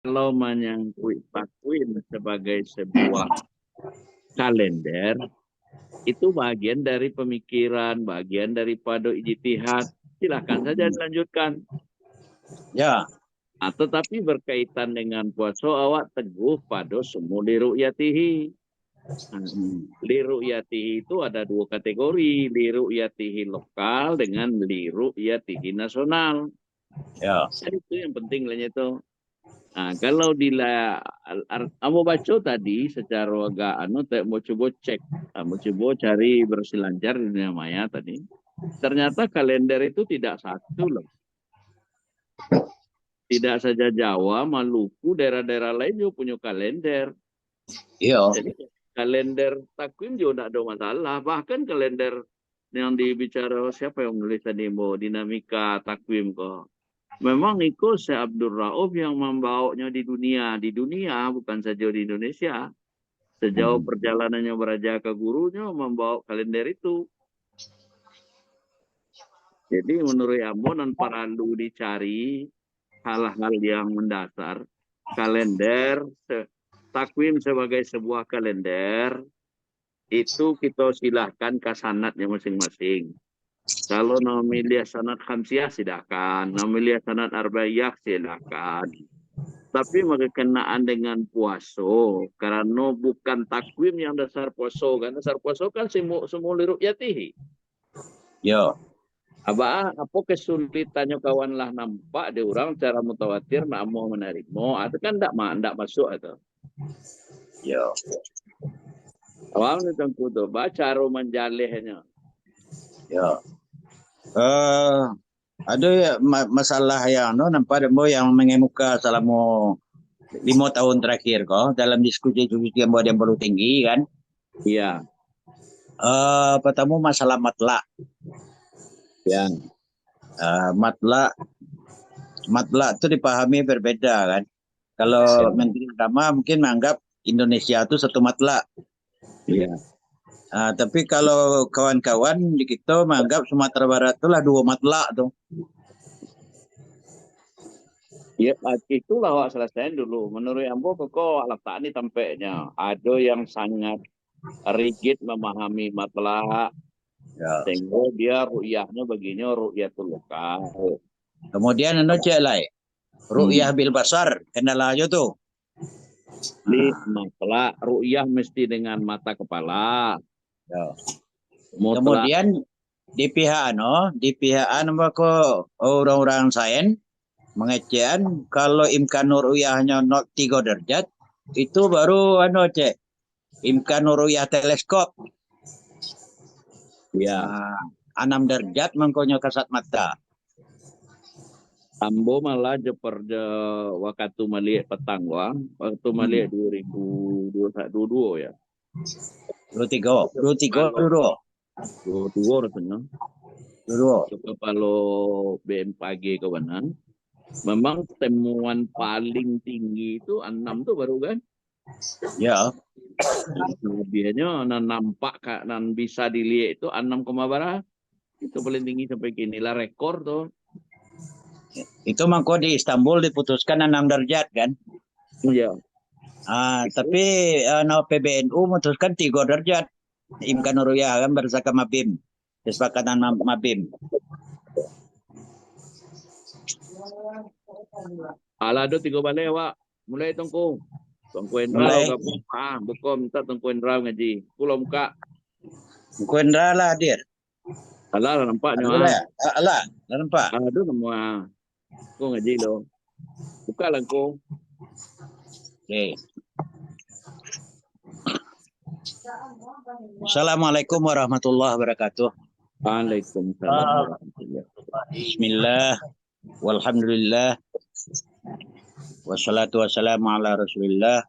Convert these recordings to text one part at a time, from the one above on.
kalau menyangkut takwim sebagai sebuah kalender, itu bagian dari pemikiran, bagian daripada ijtihad. Silahkan saja dilanjutkan. Ya. Tetapi berkaitan dengan puasa, awak teguh pada semua liru'yatihi. Liru'yatihi itu ada dua kategori, liru'yatihi lokal dengan liru'yatihi nasional. Ya. Itu yang penting lainnya itu. Nah, kalau kamu baca tadi secara agak mau coba cek, mau coba cari berselancar di dunia maya tadi. Ternyata kalender itu tidak satu loh. Tidak saja Jawa, Maluku, daerah-daerah lain juga punya kalender. Iya. Jadi kalender takwim juga tidak ada masalah. Bahkan kalender yang dibicara siapa yang menulis tadi, dinamika takwim kok. Memang itu Syekh Abdul Rauf yang membawanya di dunia bukan saja di Indonesia. Sejauh perjalanannya beraja ke gurunya membawa kalender itu. Jadi menurut Ambo non perlu dicari hal-hal yang mendasar. Kalender, takwim sebagai sebuah kalender, itu kita silahkan ke sanadnya masing-masing. Kalau namanya sanad khamsiyah silahkan, namanya sanad arba'iyah silahkan. Tapi berkenaan dengan puasa, karena bukan takwim yang dasar puasa, kan dasar puasa kan semua liru'yatihi. Ya. Apa kesulitannya kawan lah nampak di orang cara mutawatir nak mau menerima, itu kan tidak masuk itu. Ya. Awam itu kudu baca menjalihnya. Ya. Ada ya, masalah yang nampak demo yang mengemuka selama 5 tahun terakhir kok dalam diskusi yang baru tinggi kan. Iya. Pertama masalah matlak. Ya. Matlak itu dipahami berbeda kan. Kalau Menteri Agama mungkin menganggap Indonesia itu satu matlak. Iya. Tapi kalau kawan-kawan di kita menganggap Sumatera Barat itulah 2 matlak tuh. Ya, itulah awak selesaiin dulu. Menurut Ambo, kok letak ini tampaknya. Ada yang sangat rigid memahami matlak. Ya. Sehingga dia ru'yahnya baginya ru'yatul lokal. Kemudian cek lain. Ru'yah bil basar, kenal aja tuh. Matlak, ru'yah mesti dengan mata kepala. Ya. Mutlak. Kemudian di pihak kok orang-orang sains mengecekan kalau imkan ru'yahnya 3 derajat itu baru cek imkan ru'yah teleskop. Ya. 6 derajat mengkonya kasat mata. Ambo malah waktu melihat petang waktu melihat 2022 ya. 23 rasanya. 22. Kalau BMKG kewenang, memang temuan paling tinggi itu 6 tuh baru kan? Ya. Lebihnya nampak dan bisa dilihat itu 6, berapa? Itu paling tinggi sampai kini lah rekor tuh. Itu mangko di Istanbul diputuskan 6 derajat kan? Iya. Tapi PBNU memutuskan 3 derajat. Imkan ru'yah kan berdasarkan Mabim. Kesepakatan Mabim. Alado 3 balik Wak. Mulai tungku. Tungku Endra buka minta Tungku Endra ngaji. Pulau muka. Tungku Endra lah hadir. Alah nampaknya. Alah nampak. Aduh semua. Kau ngaji lo. Buka lah kau. Okay. Assalamualaikum warahmatullahi wabarakatuh. Waalaikumsalam. Bismillah. Walhamdulillah. Wassalatu wassalamu ala Rasulillah.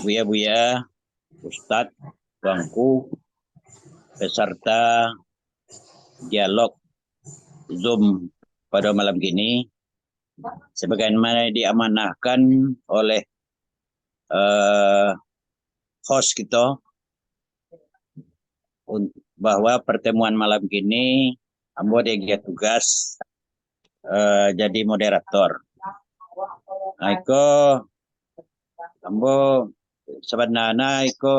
Buya, Ustadz, bangku, peserta dialog Zoom pada malam ini, sebagaimana diamanahkan oleh host kita bahwa pertemuan malam ini Ambo dia tugas jadi moderator. Iko ambo sebenarnya iko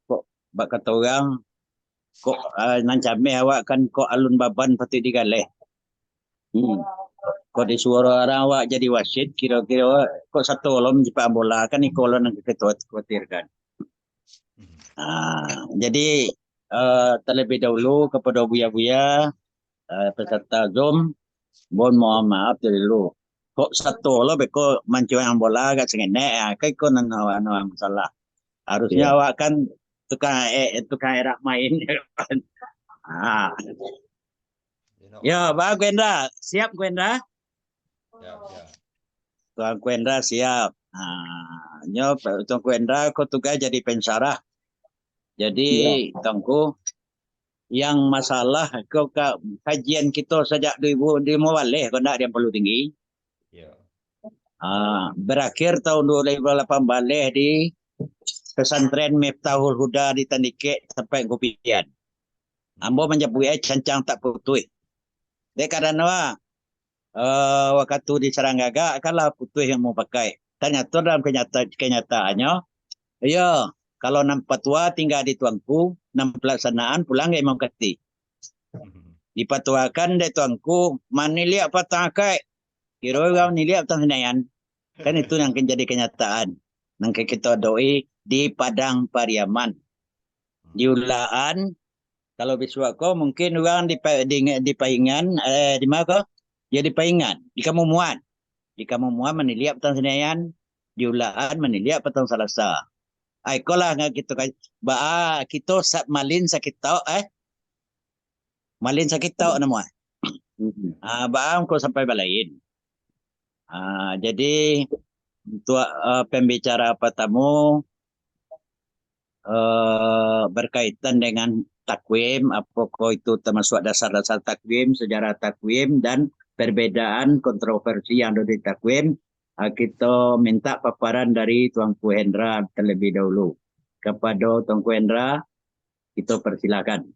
kok bak kata orang kok nancame awak kan kok alun baban pati digaleh. Kok disuruh orang awak jadi wasit kira-kira kok satu lom jipa bola kan iko lo nang ketua khawatirkan. Jadi terlebih dahulu kepada buya-buya peserta Zoom, mohon maaf dulu. Kok satu lo beko mancing bola gak sengenek, kayak kok nang masalah. Harusnya awak kan tukang erak main. Ah. Ya, Pak Gwendra, siap Gwendra? Ya. Tuan Gwendra siap. Nyop Tuan Gwendra kau tugas jadi pensarah. Jadi tangku yang masalah kau kajian kita sejak 2015 kau nak dia perlu tinggi. Ya. Berakhir tahun 2018 di pesantren Miftahul Huda di Tandike sampai Kopian. Ambo menjabui cancang tak putih. Dia karena waktu di Saranggaga kalah putih yang mau pakai. Ternyata dalam kenyataannya, ya kalau nampak tua tinggal di tuanku, nam pelaksanaan pulang ke Imam Kati. Dipatuakan di tuanku, maniliak patakai. Kira orang niliak tangan kan itu yang menjadi kenyataan. Nang kita doi di Padang Pariaman. Di Ulaan, kalau biswako mungkin orang di Paingan, di mana kok? Ya di Paingan, di Kamumuan. Di Kamumuan meniliak petang Senayan, di Ulaan meniliak petang Selasa. Ikolah kita kita malin sakit tau malin sakit tau nama. Baam ko sampai balain. Jadi untuk pembicara pertama berkaitan dengan takwim, apakah itu termasuk dasar-dasar takwim, sejarah takwim, dan perbedaan kontroversi yang ada di takwim. Kita minta paparan dari Tuanku Hendra terlebih dahulu. Kepada Tuanku Hendra, kita persilakan.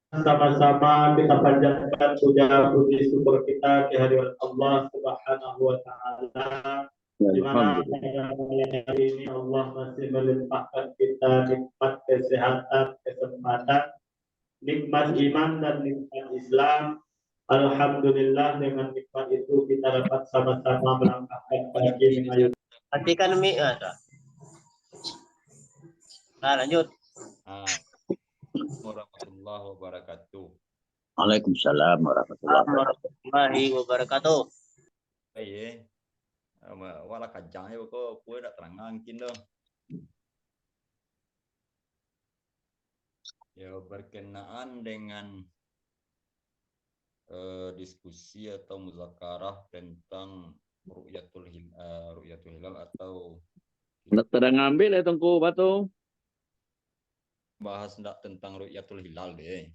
Sama-sama kita panjatkan puja puji syukur kita kehadirat Allah Subhanahu wa taala. Di mana hari ini Allah masih melimpahkan kita nikmat kesehatan, kesempatan, nikmat iman dan nikmat Islam. Alhamdulillah dengan nikmat itu kita dapat sama-sama melangkahkan kaki mengayuh. Hatikan ada. Lanjut. Warahmatullahi wabarakatuh. Waalaikumsalam warahmatullahi wabarakatuh. Iya. Wala kajang ya kok kue dak terangan kin doh. Ya berkenaan dengan diskusi atau muzakarah tentang ru'yatul hilal atau Terang ngambil ya Tengku Batu. Bahas ndak tentang ru'yatul hilal deh.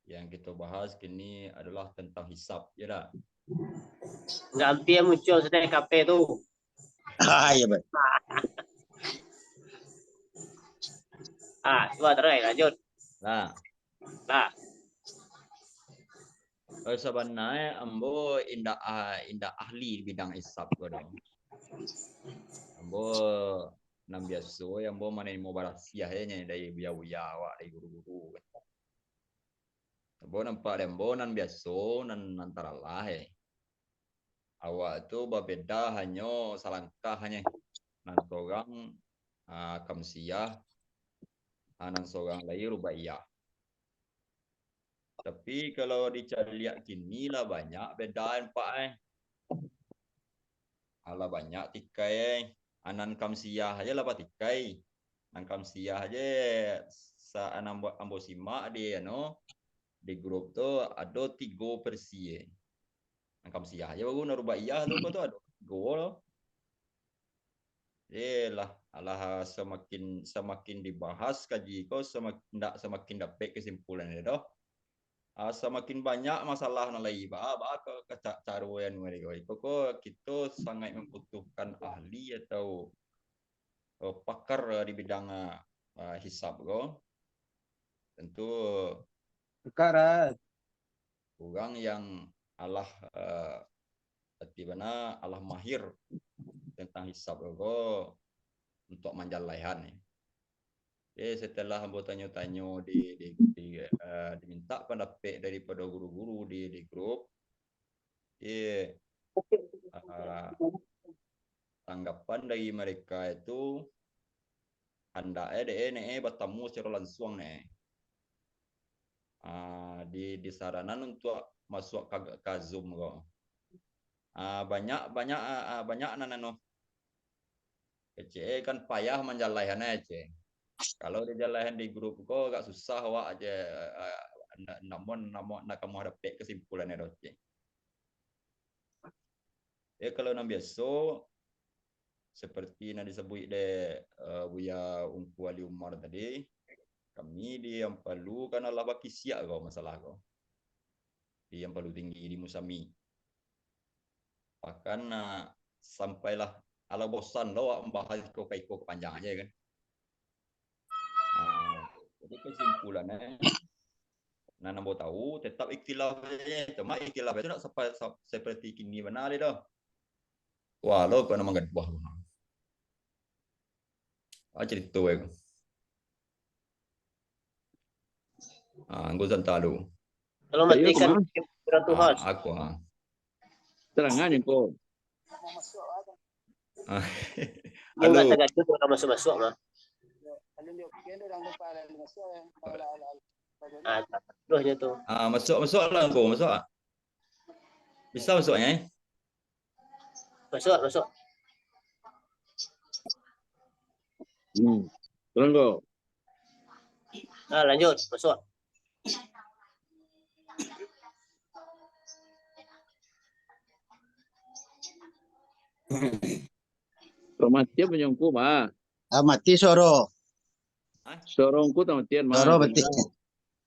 Yang kita bahas kini adalah tentang hisab, ya dah. Ganti yang muncul sedang KP tu. Iya baik. Coba terus lanjut. Nah. Sebenarnya ambo indah ahli bidang hisab dong. Ambo nam biasa ambo mana mau barasiah nya dari buya-buya awak dari guru-guru. Ambo nampak ambo nan biasa nan antara lah awak tu berbeda hanya salangkah hanya nan seorang kamsiyah nan seorang lagi rubaiyah. Tapi kalau dicari lihat kini lah banyak bedaan pak Alah banyak tikai anan kamsiyah aja lah pak tikai. Anan kamsiyah aja ambo simak dia di grup tu ada 3 versi. Anan kamsiyah aja baru narubaiyah tu kau tu ada 3 loh. Lah alah semakin dibahas kaji kau semakin dapat kesimpulan dia doh. Semakin banyak masalah nalai ke caruan mereka. Kok kita sangat membutuhkan ahli atau pakar di bidang hisab go. Tentu orang yang Allah di mana Allah mahir tentang hisab go untuk manjalaihan nih. Setelah hamba tanya-tanya diminta pendapat daripada guru-guru di grup, tanggapan dari mereka itu hendaknya bertemu secara langsung nih. Di saranan untuk masuk ke Zoom kok. Banyak anak-anak kan payah menjalaihannya aja. Kalau dijalain di grup kok agak susah wak aja namun nak kamu dapat kesimpulannya doce. Kalau nang biasa seperti yang disebut de Buya Ungku Ali Umar tadi, kami di Ampalu kan Allah baki siap kau masalah kau. Di Ampalu tinggi di Musami. Bahkan sampailah ala bosan lo membahas kau panjang aja kan. Jadi kesimpulannya, nambah tahu tetap ikhtilaf aja. Cuma ikhtilaf itu tidak seperti kini benar itu. Walau kau nama gadbah. Cerita aku. Gue sentalu. Kalau matikan Tuhan. Aku. Terangan yang kau. Dia nggak tergantung kalau masuk mah. Terusnya tuh. Masuk lah kau, masuk. Bisa masuknya? Masuk. Terang kau. Lanjut, masuk. Pematian penyongku mah. Mati soro. Sorongku tamatian mah. Soro betul.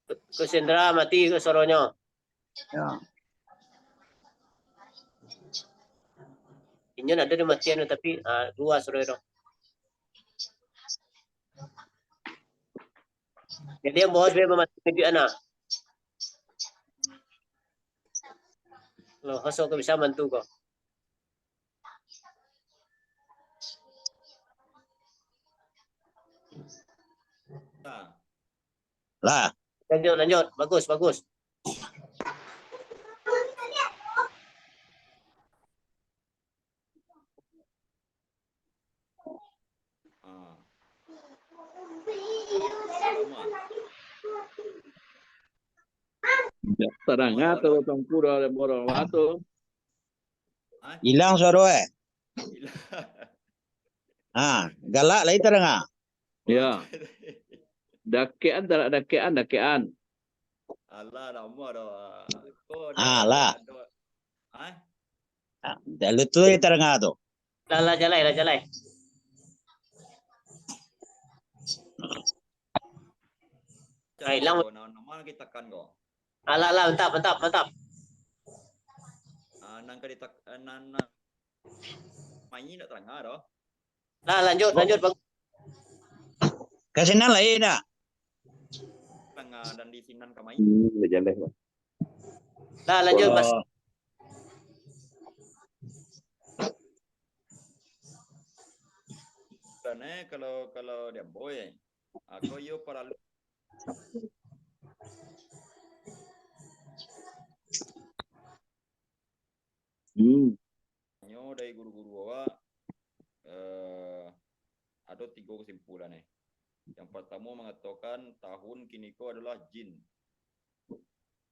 Ke Sendra mati ke soronya. Ya. Ini ada di matian tapi dua soro itu. Jadi yang bos dia mati ke anak. Lo hasok bisa mantu kok. Lah. Lanjut. Bagus. Terangan atau tongkura ada borong watu. Hilang soro galak lagi terang. Ya. Dakean. Allah nama dah. Lah. Dah lutu lagi terang tu. Lah jalai. Hilang. Nama kita kan kok. Lah, mantap. Nang kali tak main tak terang dah. Lah, lanjut. Kasinan lain dah. Dan di sinan kamai. Jaleh. Lah, lanjut Mas. Karena kalau dia boy, aku yo para dari guru-guru awak ada 3 kesimpulan nih. Yang pertama mengatakan tahun kiniko adalah jin.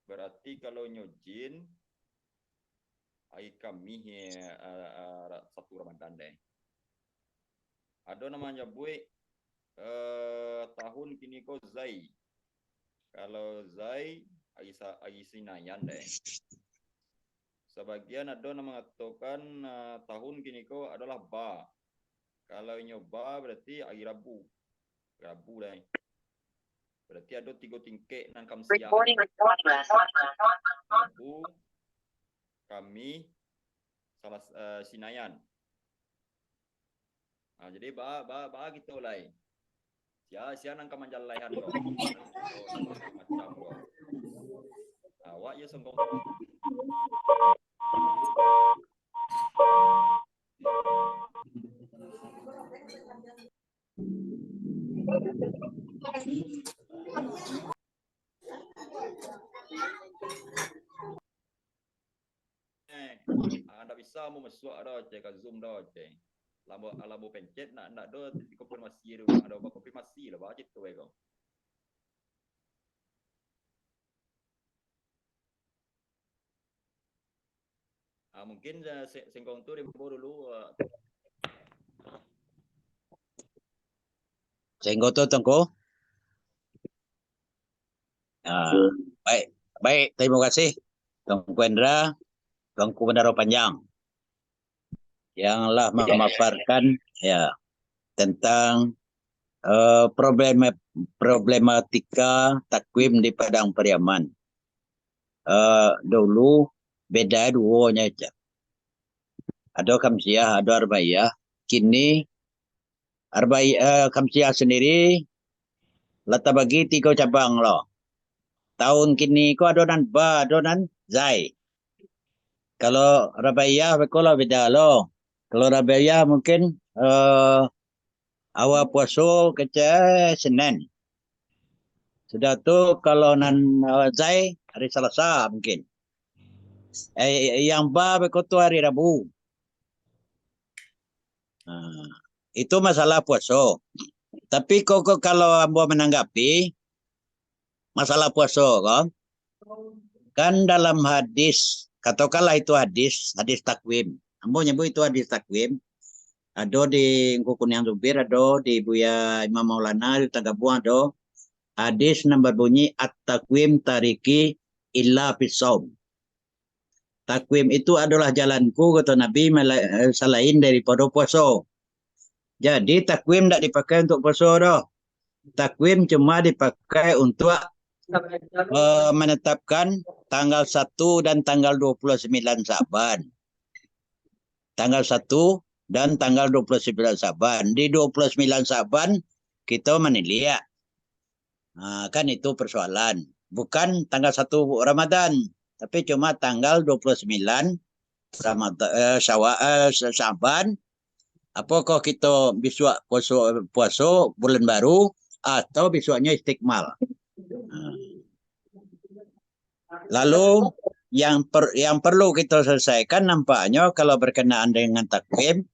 Berarti kalau jin ai kami satu Ramadan deh. Ada namanya buik tahun kiniko Zai. Kalau Zai ai sinayan deh. Sebagian ada yang mengatakan tahun kiniko adalah Ba. Kalau nyoba berarti hari Rabu dah. Berarti ada 3 tingkek nang kamsiah. Rabu, kami salah sinayan. Jadi ba gitu lah. Sia nang kamanjalaihan kok. Macam kok. awak ya songkong. Anda bisa mau masuk ada cek Zoom dah cek. Labo pencet nak do konfirmasi rumah ada konfirmasi lah baca tu kau. Mungkin sengkong tu demo dulu. Sengkong tu tengko. Baik, terima kasih Tuanku Hendra, Tuanku Bendaro Panjang yang telah memaparkan ya tentang problematika takwim di Padang Pariaman. Dulu beda duanya aja. Ada Kamsiah, ada Arbaiyah. Kini Kamsiah sendiri letak bagi 3 cabang loh. Tahun kini ko adonan ba, adonan zai. Kalau Arbaiyah bekola beda loh. Kalau Arbaiyah mungkin awal puasa kece Senin. Sudah tu kalau nan zai hari Selasa mungkin. Yang ba bekotu hari Rabu. Itu masalah puasa. Tapi kok kalau ambo menanggapi masalah puasa kan dalam hadis, katakanlah itu hadis takwim. Ambo nyebut itu hadis takwim. Ada di Kukun yang Zubir, ada di Buya Imam Maulana, di Tagabuang ada. Hadis nomor bunyi at-takwim tariki illa fisaum. Takwim itu adalah jalanku kata Nabi selain daripada puasa. Jadi takwim tidak dipakai untuk puasa dah. Takwim cuma dipakai untuk menetapkan tanggal 1 dan tanggal 29 Sa'ban. Tanggal 1 dan tanggal 29 Sa'ban. Di 29 Sa'ban kita meniliak. Kan itu persoalan. Bukan tanggal 1 Ramadan. Tapi cuma tanggal 29 Sa'ban. Apakah kita besok puasa bulan baru atau besoknya istiqmal. Lalu yang perlu kita selesaikan nampaknya kalau berkenaan dengan takwim,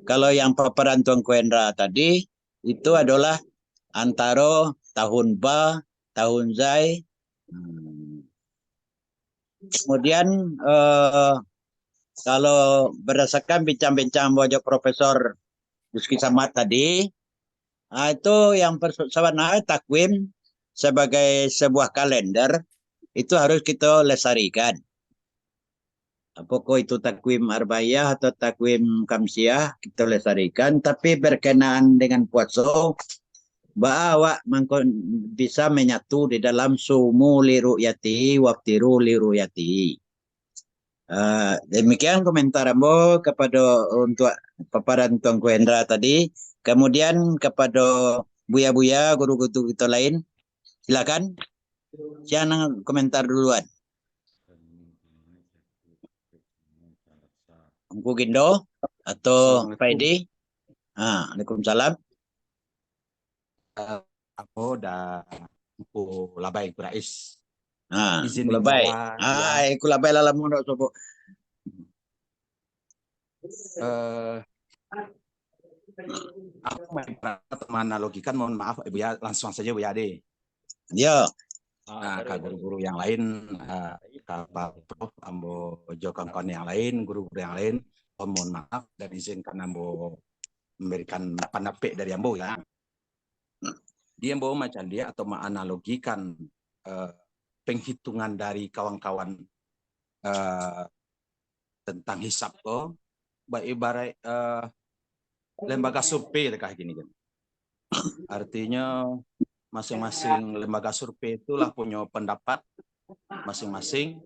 kalau yang paparan Tuanku Hendra tadi itu adalah antara tahun ba, tahun zai. Kemudian kalau berdasarkan bincang-bincang bojok Profesor Rizky Samad tadi, itu yang sebenarnya takwim sebagai sebuah kalender itu harus kita lestarikan. Apakah itu takwim Arbaiyah atau takwim Kamsiah kita lestarikan, tapi berkenaan dengan puasa bahwa bisa menyatu di dalam sumu li ru'yatihi waftiru li ru'yatihi. Demikian komentar ambo kepada untuk paparan Tuanku Hendra tadi. Kemudian kepada buya-buya guru-guru kita lain, silakan. Jangan komentar duluan. Engku Gindo atau Faidi. Waalaikumsalam. Aku dah aku labai kurais. Izin labai. Aku labai lalamu nak sopo. Aku menganalogikan, mohon maaf Ibu ya, langsung saja Bu Yade. Ya. Ke guru-guru yang lain, ke Pak Prof, ambo kawan-kawan yang lain, guru-guru yang lain, mohon maaf dan izinkan ambo memberikan pendapat dari ambo ya. Dia ambo macam dia atau menganalogikan penghitungan dari kawan-kawan tentang hisab ibarat lembaga survei kayak gini kan. Artinya masing-masing lembaga survei itulah punya pendapat masing-masing,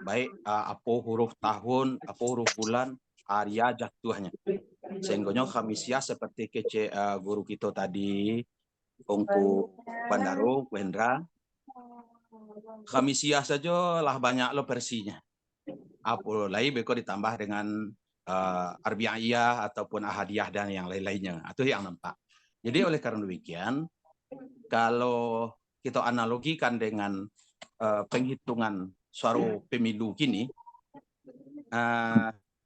baik apa huruf tahun, apa huruf bulan, hari jatuhnya. Sehingga Kamsiah seperti kece guru kita tadi, Ongku Bandaro, Hendra, Khamisiah saja lah banyak lo versinya. Apa lagi beko ditambah dengan Arbi'iyah ataupun Ahadiyah dan yang lain-lainnya. Itu yang nampak. Jadi oleh karena demikian, kalau kita analogikan dengan penghitungan suara pemilu kini,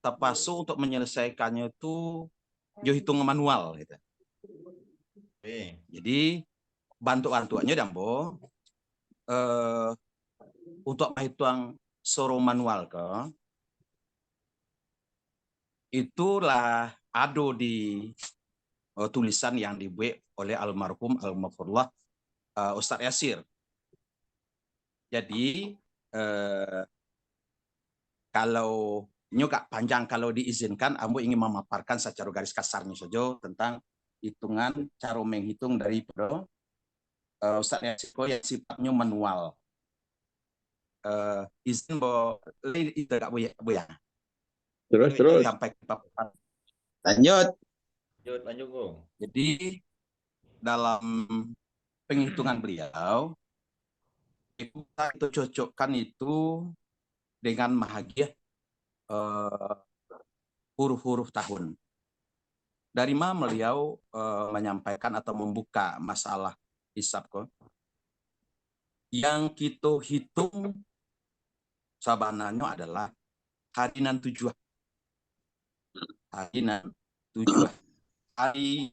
terpasu untuk menyelesaikannya itu hitungan manual gitu. Jadi bantuannya Dambo untuk menghitung suara manual itulah ada di tulisan yang dibuat oleh almarhum Al-Mafurullah Ustadz Yasir. Jadi kalau nyokak panjang kalau diizinkan, Ambo ingin memaparkan secara garis kasarnya saja tentang hitungan cara menghitung dari Ustadz Yasir yang sifatnya manual. Izin itu enggak boleh. Terus. Sampai paparan. Lanjut. Lanjut, Bung. Jadi dalam penghitungan beliau itu cocokkan itu dengan bahagia huruf-huruf tahun. Dari mana beliau menyampaikan atau membuka masalah hisab kok? Yang kita hitung sabananya adalah harinan tujuan. Hari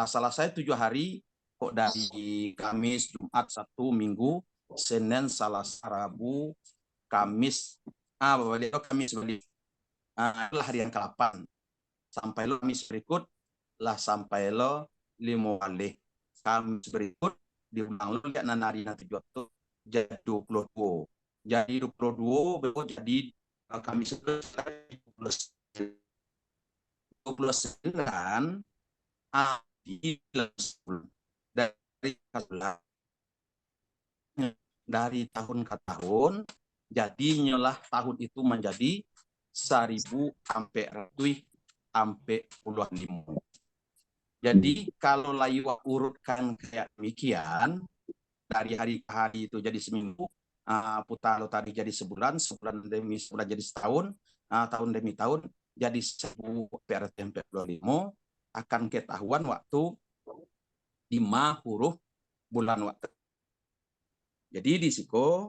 salah saya 7 hari kok dari Kamis, Jumat, Sabtu, Minggu, Senin, Selasa, Rabu, Kamis, Kamis balik. Itulah hari yang ke-8. Sampai lo Kamis berikut lah sampai lo 5 kali. Kamis berikut diulang lo lihat nanari nanti tuh jadi 22. Jadi 22 berikut jadi Kamis 29 dari tahun ke tahun, jadinya lah tahun itu menjadi 1000 sampai ratui sampai puluhan lima. Jadi kalau layu urutkan kayak demikian, dari hari ke hari itu jadi seminggu, putar tadi jadi sebulan, sebulan demi sebulan jadi setahun, tahun demi tahun jadi 1000 sampai 25 akan ketahuan waktu 5 huruf bulan waktu. Jadi di situ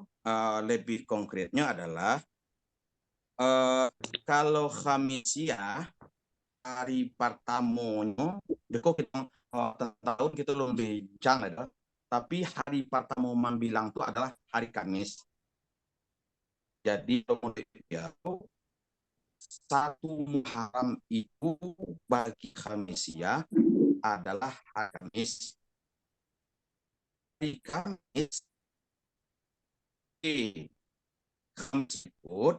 lebih konkretnya adalah kalau Khamisiah hari pertamanya, kok kita tahun kita belum bincang ada, tapi hari pertama bilang itu adalah hari Kamis. Jadi kemudian 1 Muharram itu bagi Khamisiah adalah hari Kamis. Hari Kamis Kamis itu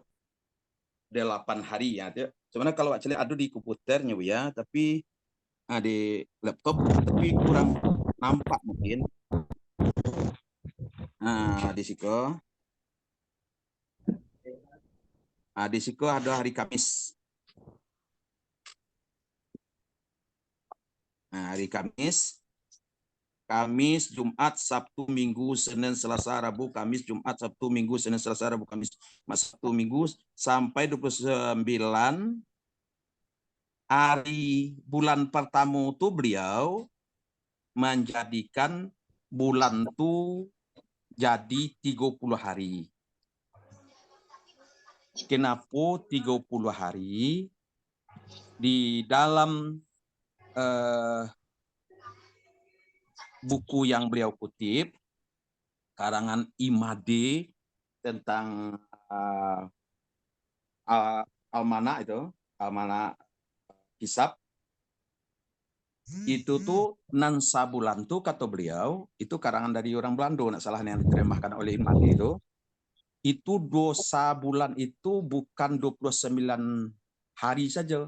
8 hari ya. Sebenarnya kalau actually ada di komputernya ya, tapi di laptop tapi kurang nampak mungkin. Di situ. Di situ ada hari Kamis. Hari Kamis, Jumat, Sabtu, Minggu, Senin, Selasa, Rabu, Kamis, Jumat, Sabtu, Minggu, Senin, Selasa, Rabu, Kamis, Sabtu, Minggu, sampai 29 hari bulan pertama itu beliau menjadikan bulan itu jadi 30 hari. Kenapa 30 hari? Di dalam buku yang beliau kutip, karangan Imade tentang Almana hisab, itu tuh nansa bulan tuh kata beliau, itu karangan dari orang Belanda, nak salah yang diterjemahkan oleh Imade itu dosa bulan itu bukan 29 hari saja,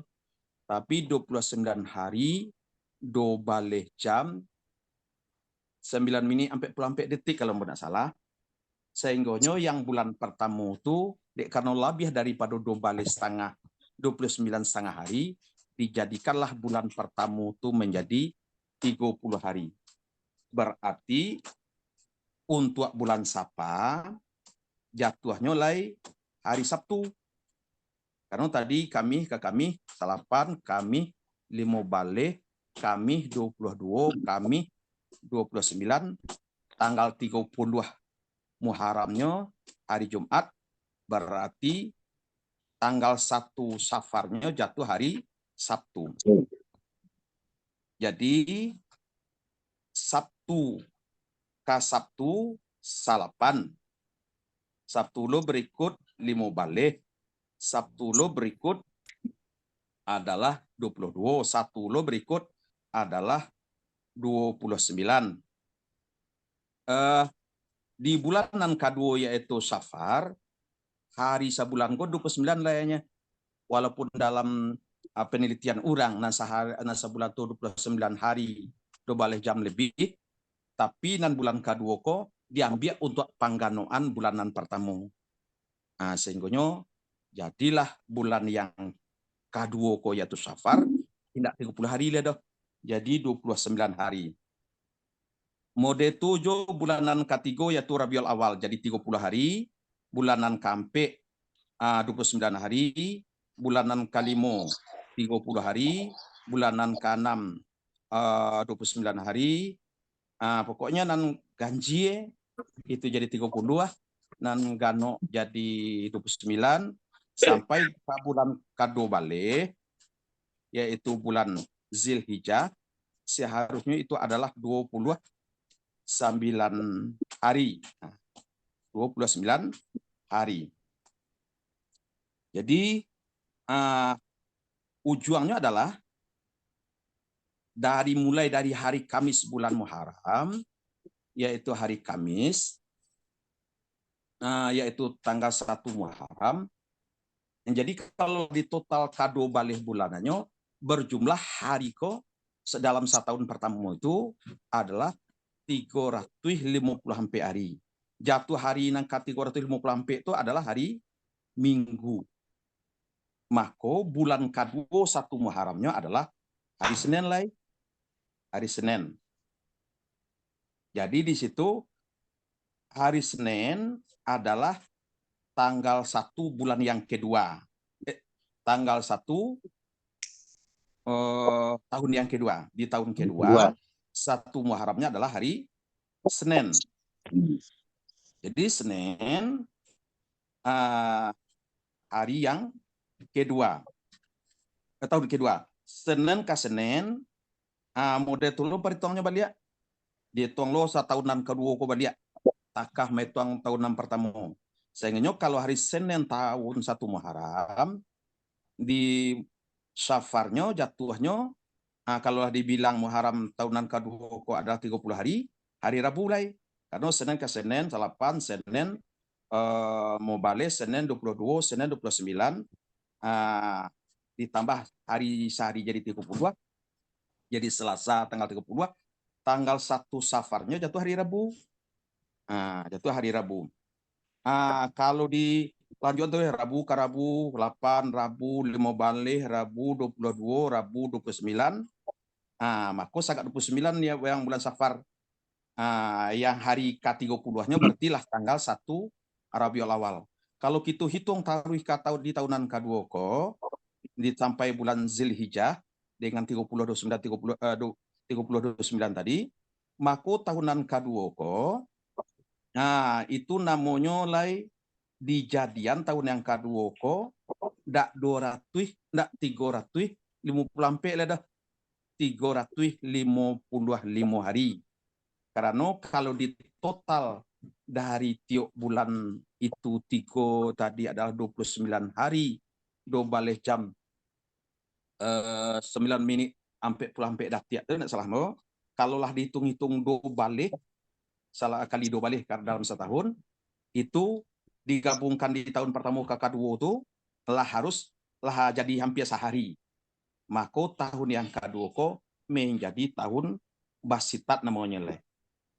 tapi 29 hari 12 jam 9 menit sampai detik kalau tidak salah. Sehingga yang bulan pertama itu karena lebih daripada 29 setengah hari, dijadikanlah bulan pertama itu menjadi 30 hari. Berarti untuk bulan Sapa jatuhnya mulai hari Sabtu. Karena tadi kami salapan, kami 5 balik, kami 22, kami 29, tanggal 30 Muharramnya hari Jumat, berarti tanggal 1 Safarnya jatuh hari Sabtu. Jadi Sabtu ke Sabtu salapan. Sabtu lo berikut 5 balik. Sabtu lo berikut adalah 22. Sabtu lo berikut adalah 29. Di bulanan kedua yaitu Safar, hari sebulan go 29 layaknya. Walaupun dalam penelitian orang nasa bulan itu 29 hari 12 jam lebih, tapi nan bulan kedua ko diambil untuk pangganoan bulanan pertama. Nah, sehingga jadilah bulan yang kedua ko yaitu Safar tidak 30 hari lah dah. Jadi 29 hari. Mode 7 bulanan ketiga yaitu Rabiul Awal jadi 30 hari, bulanan keempat 29 hari, bulanan kelima 30 hari, bulanan keenam 29 hari. Pokoknya nan ganjie itu jadi 30, nan gano jadi 29 sampai ke bulan kedua balik yaitu bulan Zilhijjah, seharusnya itu adalah 29 hari. 29 hari. Jadi ujungnya adalah mulai dari hari Kamis bulan Muharram, yaitu hari Kamis, yaitu tanggal 1 Muharram. Jadi kalau di total kado balik bulanannya, berjumlah hari ko dalam setahun pertama itu adalah 350 hari. Jatuh hari yang 350 itu adalah hari Minggu. Maka bulan kedua 1 Muharramnya adalah hari Senin lah. Hari Senin. Jadi di situ hari Senin adalah tanggal 1 bulan yang kedua. Tanggal 1 tahun yang kedua. Di tahun kedua 1 Muharramnya adalah hari Senin. Jadi Senin hari yang kedua. Tahun kedua. Senin ke Senin mode tulu perhitungnya balik. Dihitung lo setahunan kedua ko balik. Takah metuang tahunan pertama. Sehingga kalau hari Senin tahun 1 Muharram di Safarnya jatuhnya kalau dibilang Muharram tahunan kedua ko adalah 30 hari, hari Rabu lah. Karena Senin ke Senin, salapan, Senin mau balik, Senin 22, Senin 29, ditambah hari sehari jadi 32, jadi Selasa tanggal 32, tanggal 1 Safarnya jatuh hari Rabu. Jatuh hari Rabu. Kalau di lanjut tuh Rabu ke Rabu 8, Rabu 5 balik, Rabu 22, Rabu 29. Maka sangat 29 ya yang bulan Safar. Yang hari ke-30-nya berarti lah tanggal 1 Rabiul Awal. Kalau kita hitung taruh di tahunan kedua ko sampai bulan Zilhijjah dengan 30 29 tadi, maka tahunan kedua ko itu namanya mulai dijadian tahun yang kedua ko ndak 200 ndak 350 lah dah 355 hari. Karena kalau di total dari tiap bulan itu 3 tadi adalah 29 hari 12 jam 9 menit sampai dah tiap tu nak salah mau. Kalau lah dihitung-hitung 2 balik salah kali 2 balik dalam setahun itu digabungkan di tahun pertama ke kedua itu lah jadi hampir sehari. Maka tahun yang kedua ko menjadi tahun Basitat namanya leh.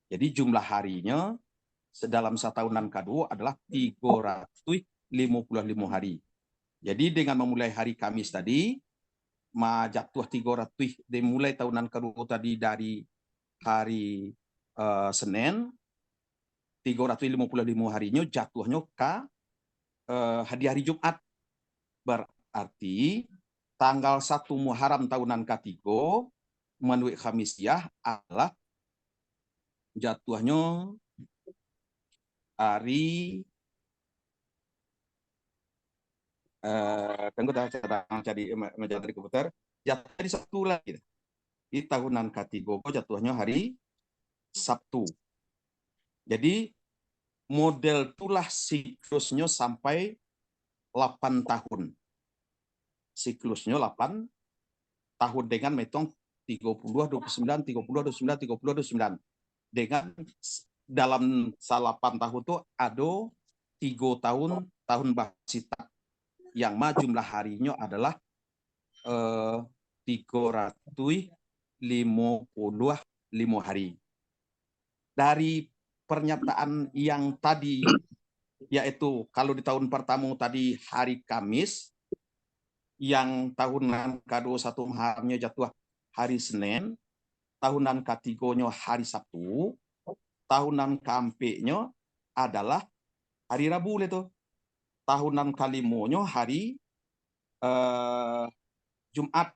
Jadi jumlah harinya dalam setahunan kedua adalah 355 hari. Jadi dengan memulai hari Kamis tadi, jatuh 300 dimulai tahunan kedua tadi dari hari Senin, 355 harinya jatuhnya ke hari Jumat. Berarti tanggal 1 Muharram tahunan ketiga menurut Khamisiyah adalah jatuhnya hari tunggu jadi menjadi komputer jatuh hari Sabtu lagi. Di tahunan ketiga jatuhnya hari Sabtu. Jadi model itulah siklusnya sampai 8 tahun. Siklusnya 8 tahun dengan metode 30-29, 30-29, 30-29. Dengan dalam 8 tahun itu ada 3 tahun Basita yang jumlah harinya adalah 355 hari. Dari pernyataan yang tadi, yaitu kalau di tahun pertama tadi hari Kamis, yang tahunan ke-21 Muharramnya jatuh hari Senin, tahunan ketiganya hari Sabtu, tahunan keempatnya adalah hari Rabu itu. Tahunan kelimanya hari Jumat.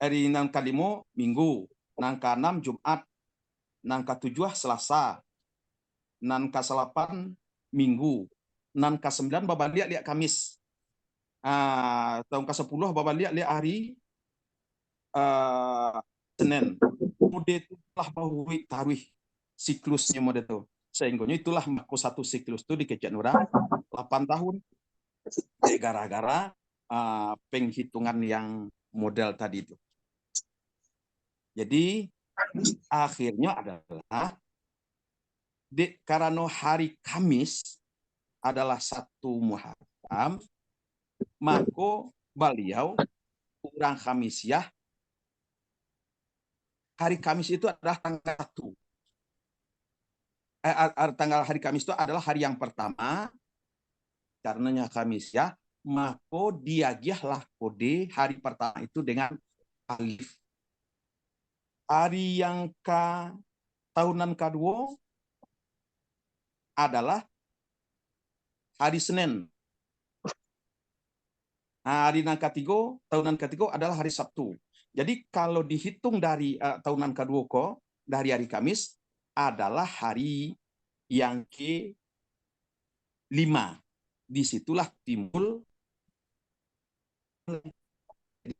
Hari nang kelima Minggu, nang ke-6 Jumat, nang ke-7 Selasa, nang ke-8 Minggu, nang ke-9 babaliak liak Kamis. Tahun ke-10 babaliak liak hari Senin. Mode itulah bahwa tarwih siklusnya mode itu. Sehingga itulah mako satu siklus itu dikejar orang 8 tahun. Gara-gara penghitungan yang model tadi itu. Jadi akhirnya adalah karena hari Kamis adalah 1 Muharram, maka beliau orang Khamisiyah hari Kamis itu adalah tanggal 1. Tanggal hari Kamis itu adalah hari yang pertama, karenanya Khamisiyah, maka diagiahlah kode hari pertama itu dengan alif. Hari yang tahunan kedua adalah hari Senin. Hari yang ketiga, tahunan ketiga adalah hari Sabtu. Jadi kalau dihitung dari tahunan kedua dari hari Kamis adalah hari yang ke-5. Disitulah timbul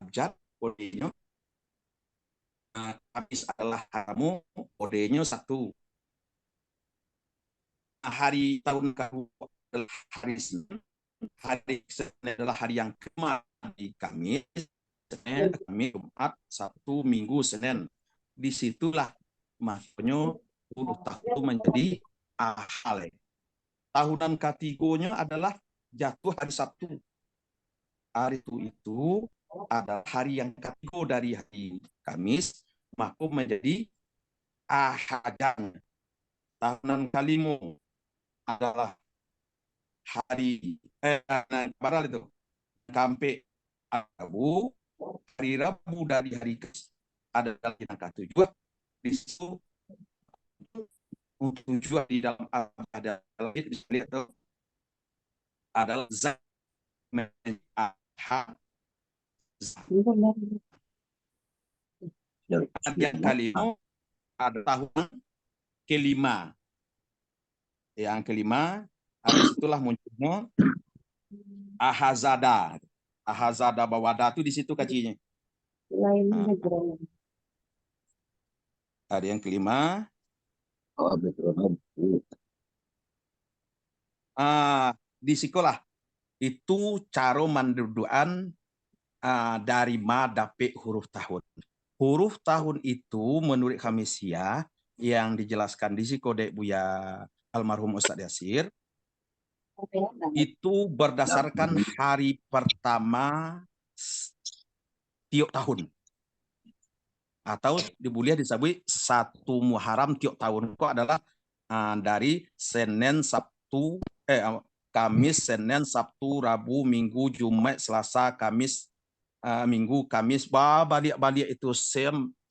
abjad kodenya. Kamis adalah kamu, kodenya 1. Hari tahun kedua adalah hari Senin. Hari Senin adalah hari yang ke-5 di Kamis. Senin, Kamis, Jumat, Sabtu, Minggu, Senin. Disitulah makanya uruh tahun menjadi ahal. Tahunan ketiganya adalah jatuh hari Sabtu. Hari itu adalah hari yang ketiga dari hari Kamis, maka menjadi ahadan. Tahunan kelima adalah hari baral itu sampai Rabu. Hari Rabu dari hari Kamis adalah yang ke-7. Di situ tujuan di dalam ada adalah zat yang kelima ada tahun ke-5. Yang ke-5 habis itulah munculnya Ahazada. Ahazada Bawada itu di situ kacinya. Ada yang ke-5. Di sekolah itu cara manduduan dari ma dape huruf tahun. Huruf tahun itu menurut Khamisiyah yang dijelaskan di Kodek Buya almarhum Ustadz Yasir itu berdasarkan hari pertama tiap tahun. Atau boleh disebut 1 Muharram tiap tahun itu adalah dari Senin, Sabtu, Kamis, Senin, Sabtu, Rabu, Minggu, Jumat, Selasa, Kamis, Minggu, Kamis, balik-balik itu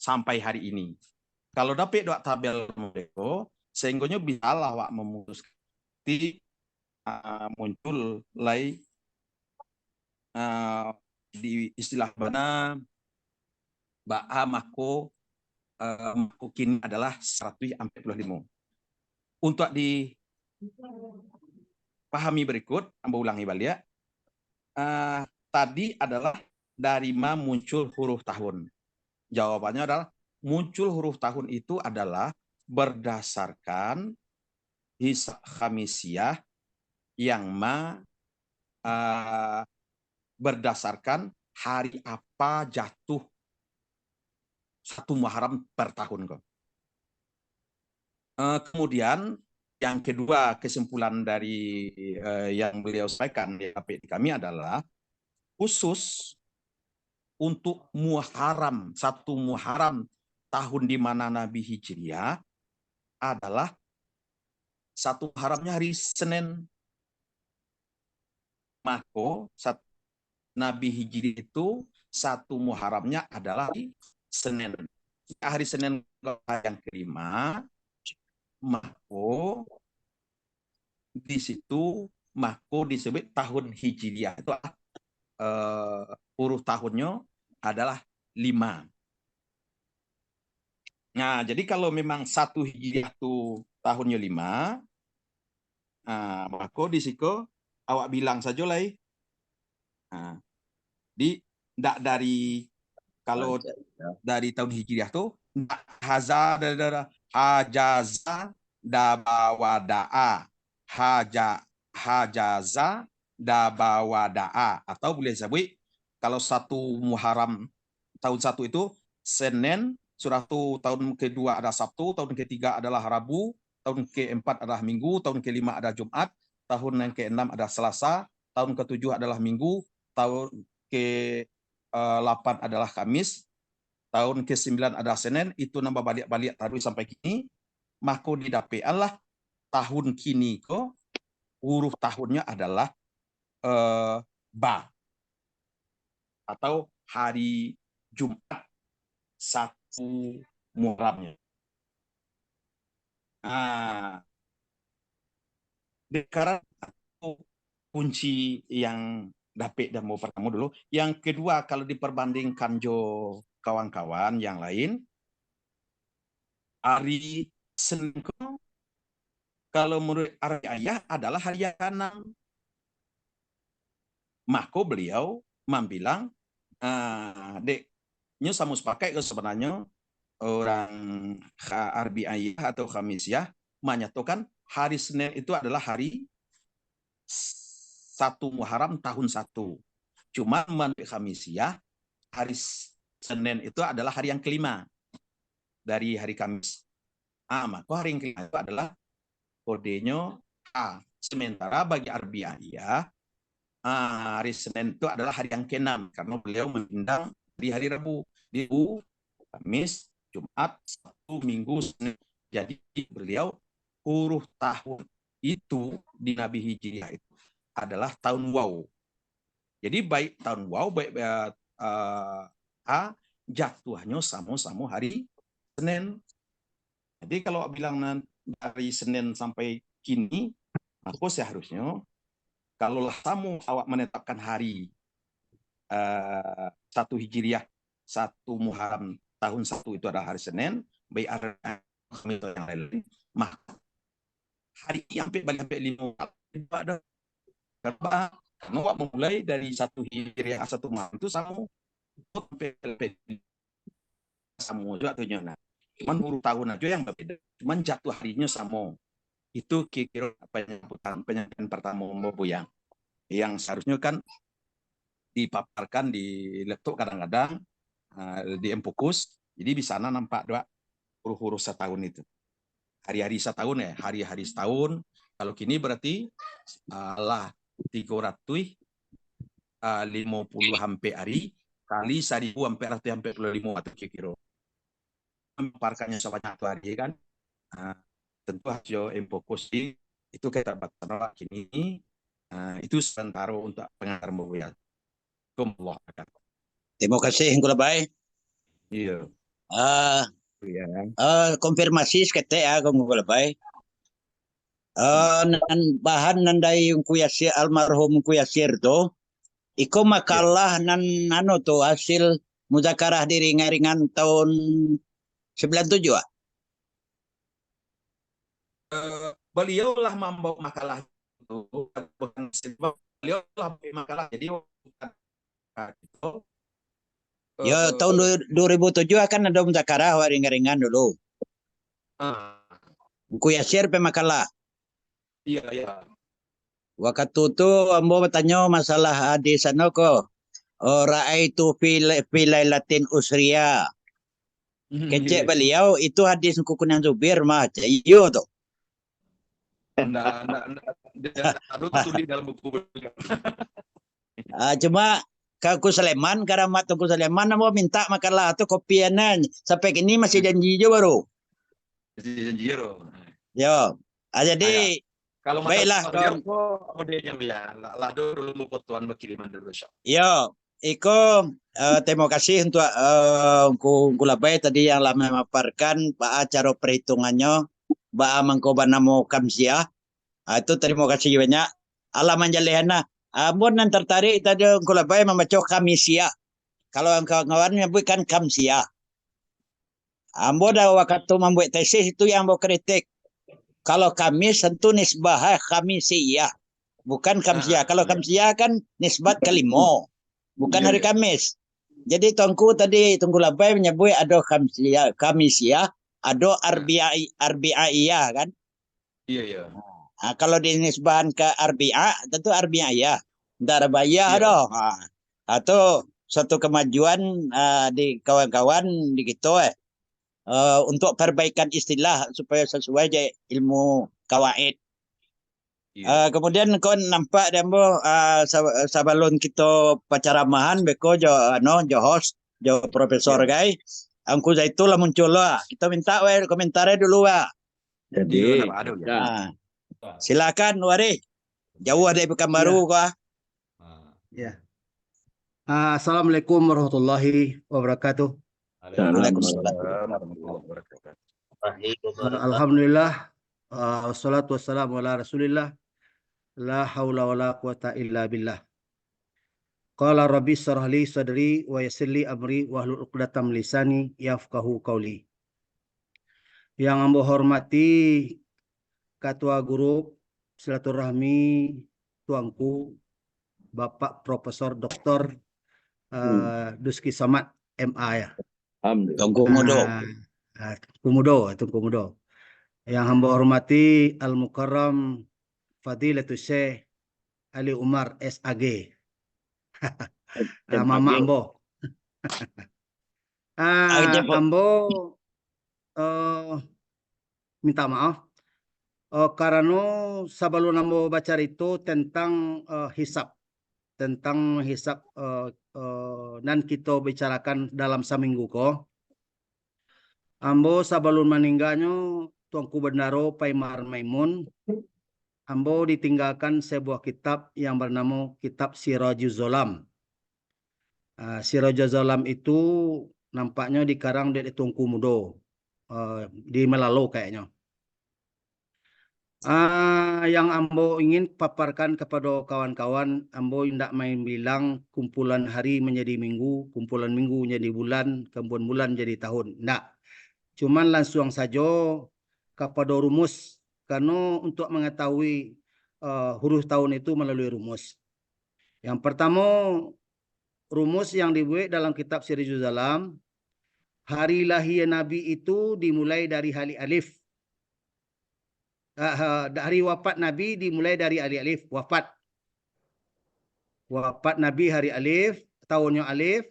sampai hari ini. Kalau dapat dua tabel mereka, Sehingga bisa lah wak memutuskan muncul lay di istilah mana ba'a mako mako kini adalah 145. Untuk dipahami berikut, ambo ulangi balik. Tadi adalah dari mana muncul huruf tahun. Jawabannya adalah muncul huruf tahun itu adalah berdasarkan hisab khamisiyah yang berdasarkan hari apa jatuh 1 Muharram per tahun. Kemudian yang kedua kesimpulan dari yang beliau sampaikan di kami adalah khusus untuk Muharram, 1 Muharram tahun di mana Nabi Hijriah adalah 1 Muharramnya hari Senin. Maka Nabi Hijri itu 1 Muharramnya adalah hari Senin. Hari Senin yang kelima, maka di situ disebut tahun Hijriah itu huruf tahunnya adalah 5. Nah, jadi kalau memang 1 Hijriah itu tahunnya 5, maka di situ awak bilang saja lah. Dari kalau dari tahun Hijriah tuh hajaza dabawadaa hajaza dabawadaa, atau boleh disebut kalau 1 Muharram tahun 1 itu Senin, surah itu tahun kedua ada Sabtu, tahun ketiga adalah Rabu, tahun keempat adalah Minggu, tahun kelima ada Jumat, tahun yang keenam ada Selasa, tahun ketujuh adalah Minggu, tahun ke-8 adalah Kamis, tahun ke-9 adalah Senin. Itu nambah balik-balik terus sampai kini. Maka didapeanlah tahun kini ko huruf tahunnya adalah Ba atau hari Jumat 1 Muharramnya. Sekarang kunci yang dapat dan mau pertama dulu. Yang kedua, kalau diperbandingkan jo kawan-kawan yang lain, hari Senin kalau menurut Arbi Ayah adalah hari yang ke-6. Maka beliau membilang, deknya sama sepakai sebenarnya orang Arbi Ayah atau Khamisiyah menyatakan hari Senin itu adalah hari 1 Muharram tahun 1. Cuma menurut Khamisiyah hari Senin itu adalah hari yang kelima dari hari Kamis. Maka hari yang kelima itu adalah kodenya A. Sementara bagi Arbi Ayah, hari Senin itu adalah hari yang ke-6 karena beliau mengundang di hari Rabu, Kamis, Jumat, Sabtu, Minggu, Senin. Jadi beliau huruf tahun itu di Nabi Hijriah itu adalah tahun Waw. Jadi baik tahun Waw, baik jatuhnya sama-sama hari Senin. Jadi kalau bilang dari Senin sampai kini, maka seharusnya kalau kamu awak menetapkan hari 1 Hijriah 1 Muharram tahun 1 itu adalah hari Senin, baik Khamis yang lain, maka hari sampai balik sampai 5 ada karena awak memulai dari 1 Hijriah 1 Muharram itu sama juga tuhnya. Nah, cuman huruf tahun aja yang berbeda, cuman jatuh harinya sama. Itu kira-kira penyampaian pertama Bobo yang seharusnya kan dipaparkan di laptop kadang-kadang di Empokus. Jadi di sana nampak dua huruf-huruf setahun itu. Hari-hari setahun ya, hari-hari setahun. Kalau kini berarti 350 hampir hari kali 1.000 hampir 25 atau kira-kira. Paparkannya sebanyak hari kan. Tentu hasil Empokus itu kita baca kini. Itu sementara untuk pengantar membuat. Terima kasih Engkau Labai. Iya. Ya. Konfirmasi sekete ya kung kulabay. Nan bahan nandai yung Kuyasir almarhum Kuyasir to. Iko makalah nan ano to hasil muzakarah di ringan-ringan tahun 97 ah. Beliau lah membawa makalah itu, bukan beliau lah membawa makalah. Jadi itu, Ya tahun 2007 kan ada muzakarah ringan-ringan dulu. Kuyasir pemakalah. Iya, iya. Waktu itu ambo bertanya masalah hadis ano ko. Ra'aitu fi lailatin usriya. Kecek beliau itu hadis Kukunan Zubir mah. Iyo tuh. Enggak tulis dalam buku beliau. Cuma Ku Sleman, Karamat Ku Sleman mau minta makalah tu kopianan. Sampai kini masih janji je baru. Janji. Yo. Jadi kalau baiklah kawan. Modelnya ya, lah dulu mau tuan berkiriman dulu. Yo, Iko terima kasih untuk Kulabai tadi yang lama memaparkan cara perhitungannya mengkoban namo Kamsiah. Itu terima kasih banyak. Alaman jalehana. Amun nan tertarik tadi Kulabai membaca Kamisia. Kalau kawan-kawan menyebutkan Kamsia. Ambo dah waktu membuat tesis itu yang mau kritik. Kalau Kamis tentu nisbah Kamisia. Bukan Kamsia. Kalau Kamsia kan nisbat ke limo. Bukan hari Kamis. Jadi Tuanku tadi Tunggu Labai menyebut ada Kamisia, ada Arbi'iyah kan? Iya, iya. Kalau dinisbahan ke Arbi'a, tentu Arbi'iyah. Tidak Arba'iyah ada. Atau satu kemajuan di kawan-kawan di gitu untuk perbaikan istilah supaya sesuai je ilmu kawaid. Kemudian kau nampak demo sabalon kita pacaramahan beko jo host jo profesor guys. Angku itu lah muncul lah. Kita minta komentarnya dulu wa. Jadi silakan Wari. Jauh ada Pekanbaru kah? Ya. Assalamualaikum warahmatullahi wabarakatuh. Alhamdulillah. Wassalatu wassalamu ala Rasulillah. La haula wala quwata illa billah. Qala rabbi shrah li sadri wa yassir li amri wahlul 'uqdatam lisani yafqahu qawli. Yang ambo hormati Ketua Grup Silaturahmi Tuanku Bapak Profesor Dr. Duski Samad MA ya. Tunggu Mudo. Tunggu Mudo. Yang hamba hormati Al-Mukarram Fadilatul Syekh Ali Umar SAG. Mama Ambo. Ambo minta maaf. Karena sebelum ambo baca itu tentang hisab. Tentang hisab dan kita bicarakan dalam seminggu ko. Ambo sebelum meninggalnya Tuanku Bendaro Paimar Maimun, ambo ditinggalkan sebuah kitab yang bernama Kitab Sirajuz Zolam. Sirajuz Zolam itu nampaknya dikarang dari Tuanku Mudo, di Melalo kayaknya. Yang ambo ingin paparkan kepada kawan-kawan, ambo tidak main bilang kumpulan hari menjadi minggu, kumpulan minggu menjadi bulan, kemudian bulan jadi tahun. Tidak. Cuman langsung saja kepada rumus, karena untuk mengetahui huruf tahun itu melalui rumus. Yang pertama, rumus yang dibuat dalam kitab Sirajuz Zolam, hari lahir Nabi itu dimulai dari hari alif. Hari wafat Nabi dimulai dari hari alif, wafat. Wafat Nabi hari alif, tahunnya alif.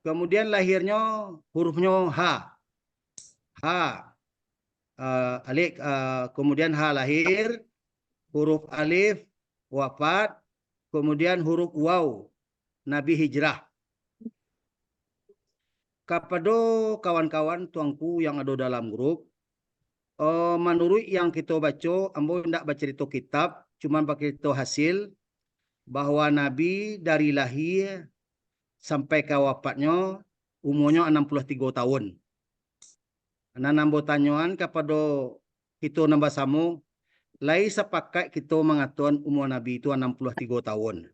Kemudian lahirnya hurufnya ha. Alif, kemudian ha lahir, huruf alif, wafat, kemudian huruf waw, Nabi hijrah. Kepada kawan-kawan tuanku yang ada dalam grup, menurut yang kita baca, ambo tidak baca itu kitab, cuma pakai itu hasil, bahwa Nabi dari lahir sampai ke wafatnya umurnya 63 tahun. nambo tanyoan kepada kita nambah samu, lai sepakat kita mengatakan umur Nabi itu 63 tahun.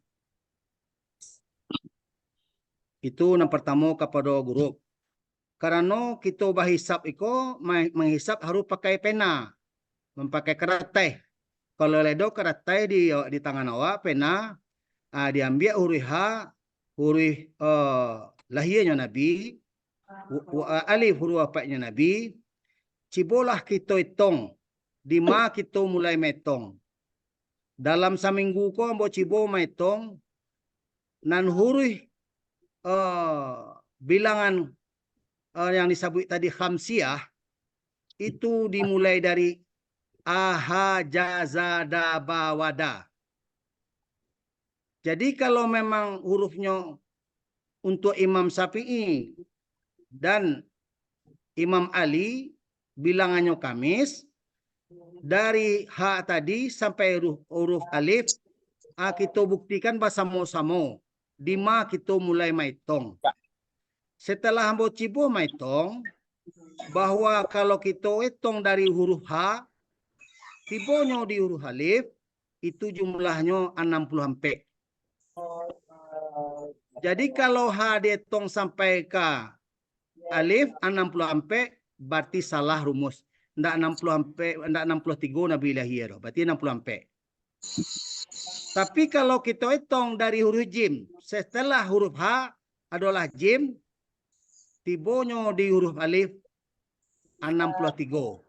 Itu yang pertama kepada guru. Karena kita berhisap itu, menghisap harus pakai pena, memakai keratai. Kalau ledo keratai di tangan awak, pena, diambil huruf H, huruf lahirnya Nabi, alif huruf wapatnya Nabi, cibolah kita hitung, di mana kita mulai metong. Dalam seminggu ko ambo cibo metong, nan huruf bilangan yang disebut tadi khamsiyah, itu dimulai dari aha, jaza, daba, wada. Jadi kalau memang hurufnya untuk Imam Syafi'i dan Imam Ali bilangannya Kamis, dari H tadi sampai huruf alif, kita buktikan bersama-sama di mana kita mulai maitong. Setelah hambo cibo maitong, bahwa kalau kita hitung dari huruf H, tibonya di huruf alif, itu jumlahnya 60 hampir. Jadi kalau H dihitung sampai ke alif 60 hampir, berarti salah rumus. Ndak 60 hampir, ndak 63 Nabi lahir, berarti 60 hampir. Tapi kalau kita hitung dari huruf jim, setelah huruf H adalah jim, tibonya di huruf alif 63.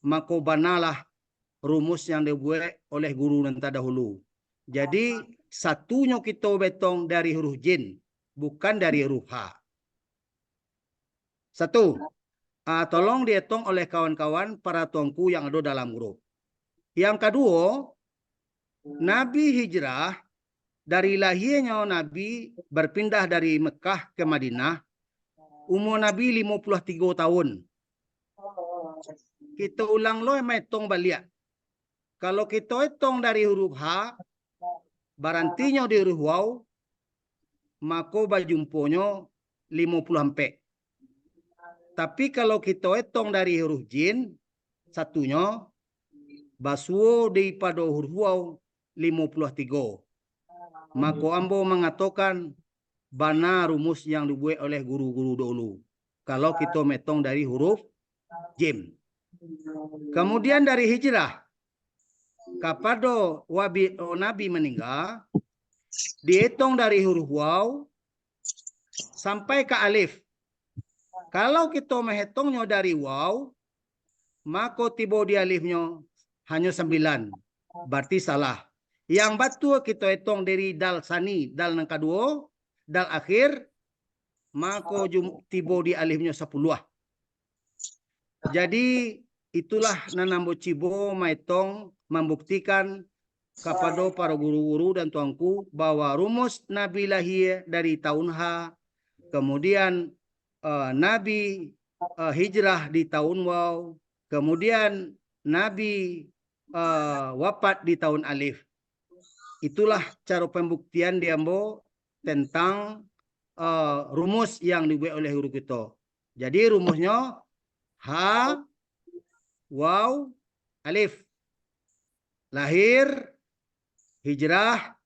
Maka banalah rumus yang dibuat oleh guru nanti dahulu. Jadi satunya kita betong dari huruf jin, bukan dari huruf H. Satu, tolong dihitung oleh kawan-kawan para tuanku yang ada dalam grup. Yang kedua, Nabi hijrah dari lahirnya Nabi berpindah dari Mekah ke Madinah, umur Nabi 53 tahun. Kita ulang lo hitung balik. Kalau kita hitung dari huruf H, barantinya di huruf waw, maka berjumponya 50 hampir. Tapi kalau kita hitung dari huruf jin, satunya, basuo daripada huruf waw 53. Maka ambo mengatakan bana rumus yang dibuat oleh guru-guru dulu. Kalau kita metong dari huruf jim. Kemudian dari hijrah, kepada Nabi meninggal, dihitung dari huruf waw sampai ke alif. Kalau kita menghitungnya dari waw, maka tiba di alifnya hanya 9. Berarti salah. Yang betul kita hitung dari dal sani, dal yang kedua, dal akhir, maka tiba di alifnya 10. Jadi itulah nanambo cibo maitong membuktikan kepada para guru-guru dan tuanku bahwa rumus Nabi lahir dari tahun H, kemudian Nabi hijrah di tahun waw, kemudian Nabi wafat di tahun alif. Itulah cara pembuktian diambo tentang rumus yang dibuat oleh guru kita. Jadi rumusnya H, waw, alif. Lahir, hijrah,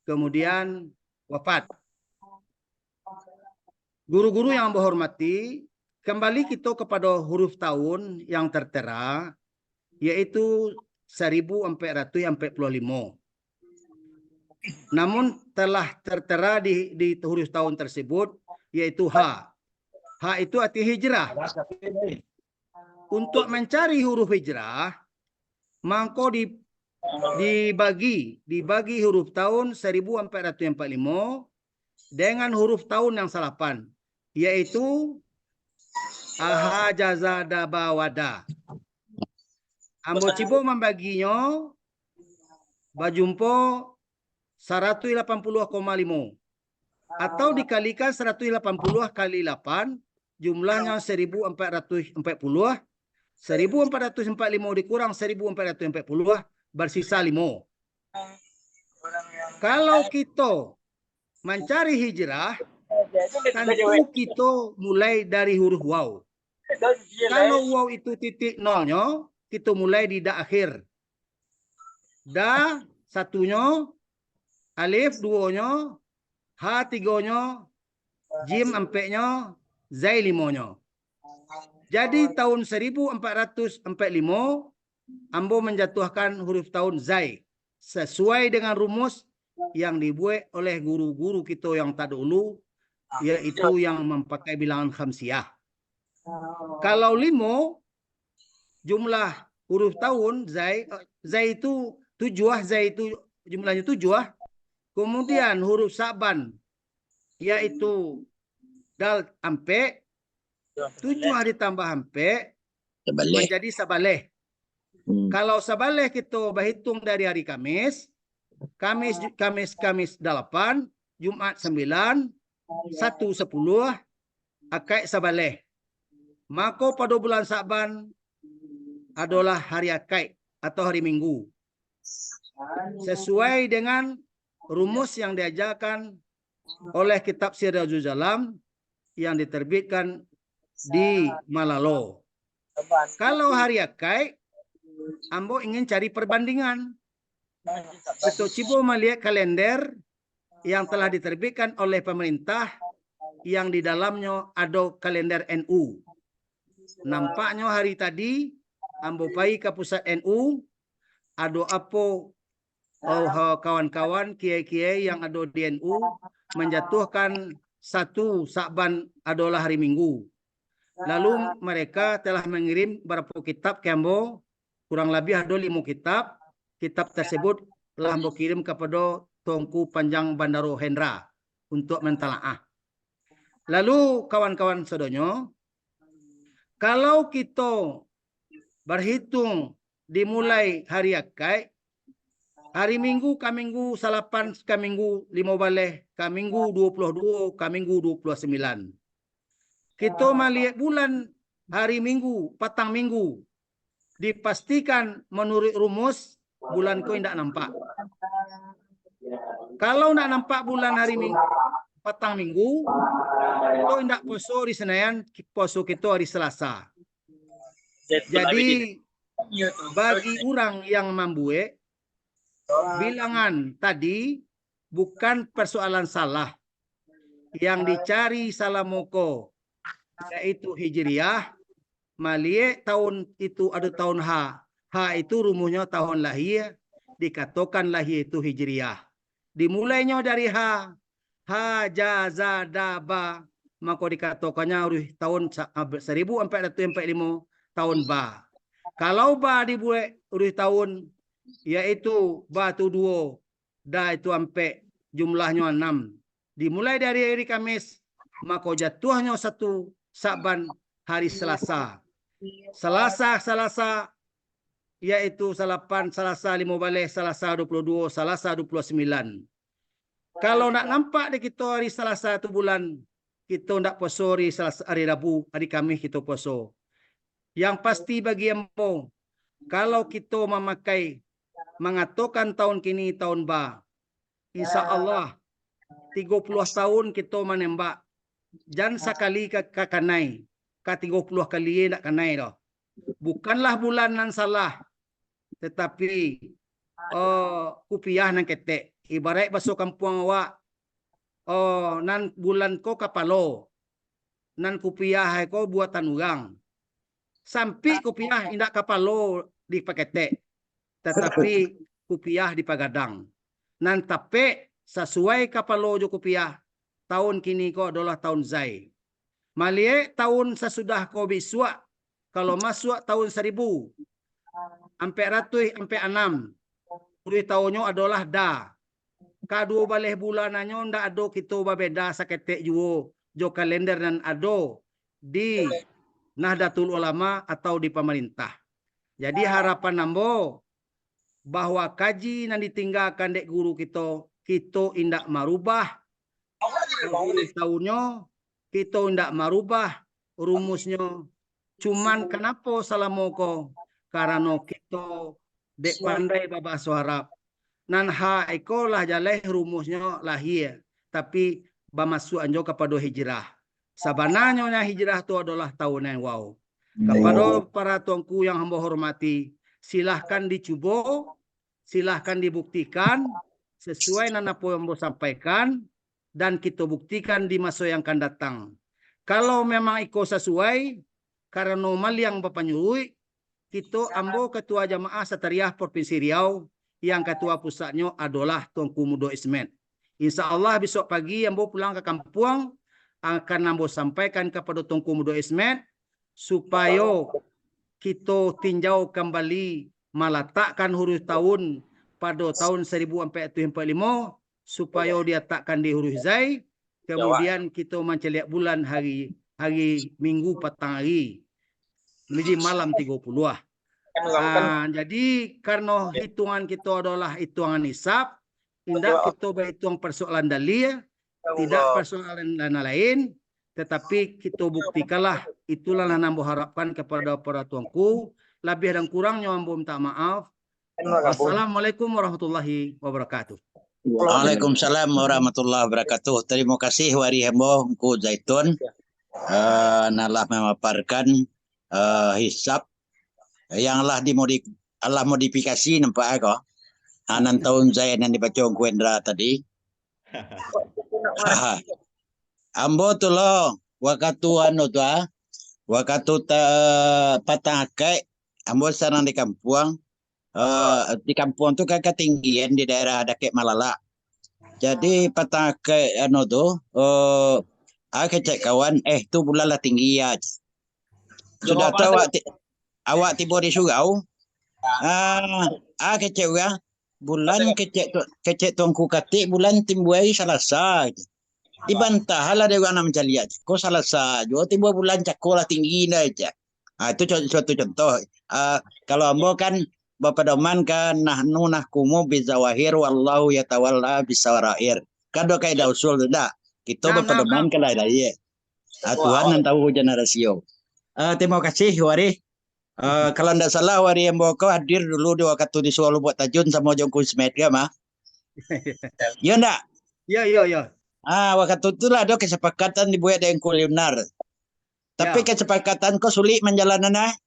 kemudian wafat. Guru-guru yang berhormati, kembali kita kepada huruf tahun yang tertera, yaitu 1445. Namun telah tertera di huruf tahun tersebut, yaitu H. H itu arti hijrah. Untuk mencari huruf hijrah, maka dibagi huruf tahun 1445 dengan huruf tahun yang salapan, yaitu aha, jaza, daba, wada. Ambo cibo membaginya bajumpo 180,5 atau dikalikan 180 kali 8, jumlahnya 1440. 1445 dikurang 1440 bersisa 5. Kalau kita mencari hijrah, tentu kita mulai dari huruf waw. Kalau waw itu titik nolnya, kita mulai di da akhir. Da satunya, alif duonya, ha tigonya, jim empeknya, zai limonya. Jadi tahun 1445 ambo menjatuhkan huruf tahun zai sesuai dengan rumus yang dibuat oleh guru-guru kita yang terdahulu, yaitu yang memakai bilangan khamsiyah. Kalau limo jumlah huruf tahun zai itu 7, zai itu jumlahnya 7. Kemudian huruf saban yaitu dal ampe, 7 ditambah ampe menjadi sabaleh. Kalau sabaleh kita berhitung dari hari Kamis, Kamis 8, Jumat 9, 1 10, akai sabaleh. Maka pada bulan Saban adalah hari akai atau hari Minggu. Sesuai dengan rumus yang diajarkan oleh kitab Sirajul Zalam yang diterbitkan di Malalo. Kalau hari akai, ambo ingin cari perbandingan. Kita coba melihat kalender yang telah diterbitkan oleh pemerintah yang di dalamnya ada kalender NU. Nampaknya hari tadi ambo pai ke pusat NU, ada apa kawan-kawan kiai-kiai yang ada di NU menjatuhkan 1 Sa'ban adalah hari Minggu. Lalu mereka telah mengirim beberapa kitab ke ambo, kurang lebih ada 5 kitab. Kitab tersebut telah ambo kirim kepada Tuanku Panjang Bandaro Hendra untuk mentalaah. Lalu kawan-kawan sedonyo, kalau kita berhitung dimulai hari akai, hari Minggu ka Minggu 8, ka Minggu 15, ka Minggu 22, ka Minggu 29. Kita melihat bulan hari Minggu, patang Minggu, dipastikan menurut rumus bulan ko tidak nampak. Kalau tidak nampak bulan hari Minggu, patang Minggu, kita tidak poso di Senayan, poso kita hari Selasa. Jadi bagi orang yang membuat bilangan tadi bukan persoalan salah. Yang dicari salah moko yaitu Hijriyah. Malie tahun itu ada tahun H. H itu rumusnya tahun lahir, dikatakan lahir itu Hijriyah. Dimulainya dari H. H, ja, za, da, ba. Maka dikatakannya tahun 1445 tahun ba. Kalau ba dibuat tahun yaitu ba itu 2, da itu ampe jumlahnya 6. Dimulai dari hari Kamis, maka jatuhnya 1 Sa'ban hari Selasa. Selasa yaitu 8, Selasa 15, Selasa 22, Selasa 29. Kalau nak nampak di kita hari Selasa itu bulan, kita nak poso hari Selasa, hari Rabu, hari Kamis kita poso. Yang pasti bagi empo, kalau kita mengatakan tahun kini tahun ba, insya Allah 30 tahun kita menembak. Jangan sekali kakanai, ka 30 kali nak kanai dah. Bukanlah bulan nan salah, tetapi kupiah nan ketek. Ibarat bahasa kampung awak, nan bulan ko kapalo, nan kupiah ko buatan orang. Sampai kupiah indak kapalo di paketek, tetapi kupiah di pagadang. Nan tapi sesuai kapalo jo kupiah, tahun kini ko adalah tahun Zai. Malie tahun sesudah ko biswa, kalau masuk tahun 1400, ampe 6, tahunnya adalah da. Kadua baleh bulanannya ndak ada kita berbeda saketek juo jo kalender dan ado di Nahdlatul Ulama atau di pemerintah. Jadi harapan nambo bahwa kaji yang ditinggalkan dek guru kita indak merubah tahunnya, kita indak merubah rumusnya. Cuman kenapa salah moko? Karena kita dek pandai bahasa Arab. Nan ha ikolah jaleh rumusnya lahir, tapi bamasuk anjo kepada hijrah. Sebenarnya hijrah itu adalah tahun yang wow. Kepada para tuanku yang hamba hormati, silahkan dicoba, silahkan dibuktikan sesuai dengan apa yang hamba sampaikan, dan kita buktikan di masa yang akan datang. Kalau memang iko sesuai, karena normal yang Bapak nyuruh, kita ambo ketua jamaah Satariah Provinsi Riau, yang ketua pusatnya adalah Tuanku Mudo Ismet. Insya Allah besok pagi ambo pulang ke kampung, akan ambo sampaikan kepada Tuanku Mudo Ismet, supaya kita tinjau kembali meletakkan huruf tahun pada tahun 1445, supaya dia takkan di huruf zai. Kemudian kita menceliak bulan hari Minggu petang hari. Jadi malam 30. Jadi karena hitungan kita adalah hitungan hisab, tidak kita berhitung persoalan dalil, tidak persoalan lain, tetapi kita buktikanlah. Itulah yang nambah harapkan kepada para tuanku. Lebih dan kurangnya ambo minta maaf. Wassalamualaikum warahmatullahi wabarakatuh. Waalaikumsalam warahmatullahi wabarakatuh. Terima kasih wari hembo ku Zaitun. Nalah memaparkan hisab yang Allah modifikasi nampak aku. Anan tahun saya yang dibaca ku Endra tadi. Ambo tu lo waktu anu tu waktu patakai ambo sarang di kampung. Di kampung tu kan ketinggian di daerah Dakek Malala. Jadi patakai anu tu cek kawan tu bulan lah tinggi ya. Sudah tahu awak tiba di surau. Kecek ya. Bulan kecek tuangku katik bulan timbuai Selasa. Dibantah lah dia orang macam lihat. Kau Selasa juga tiba bulan cakolah tinggi dah aja. Itu suatu contoh. Kalau ambo kan Bapak Doman kan nahnu nahkumu bizawahir wallahu yatawalla bisawarair. Kado kaidah usul tidak. Kita Bapak Doman kan lain. Tuhan yang tahu generasio. Terima kasih Wari. Kalau tidak salah Wari yang bawa kau hadir dulu di waktu di Solo buat tajun sama Jongku Ismet ya mah. Ya enggak? Ya. Waktu itulah ada kesepakatan dibuat dengan kuliner. Tapi kesepakatan kau sulit menjalankannya.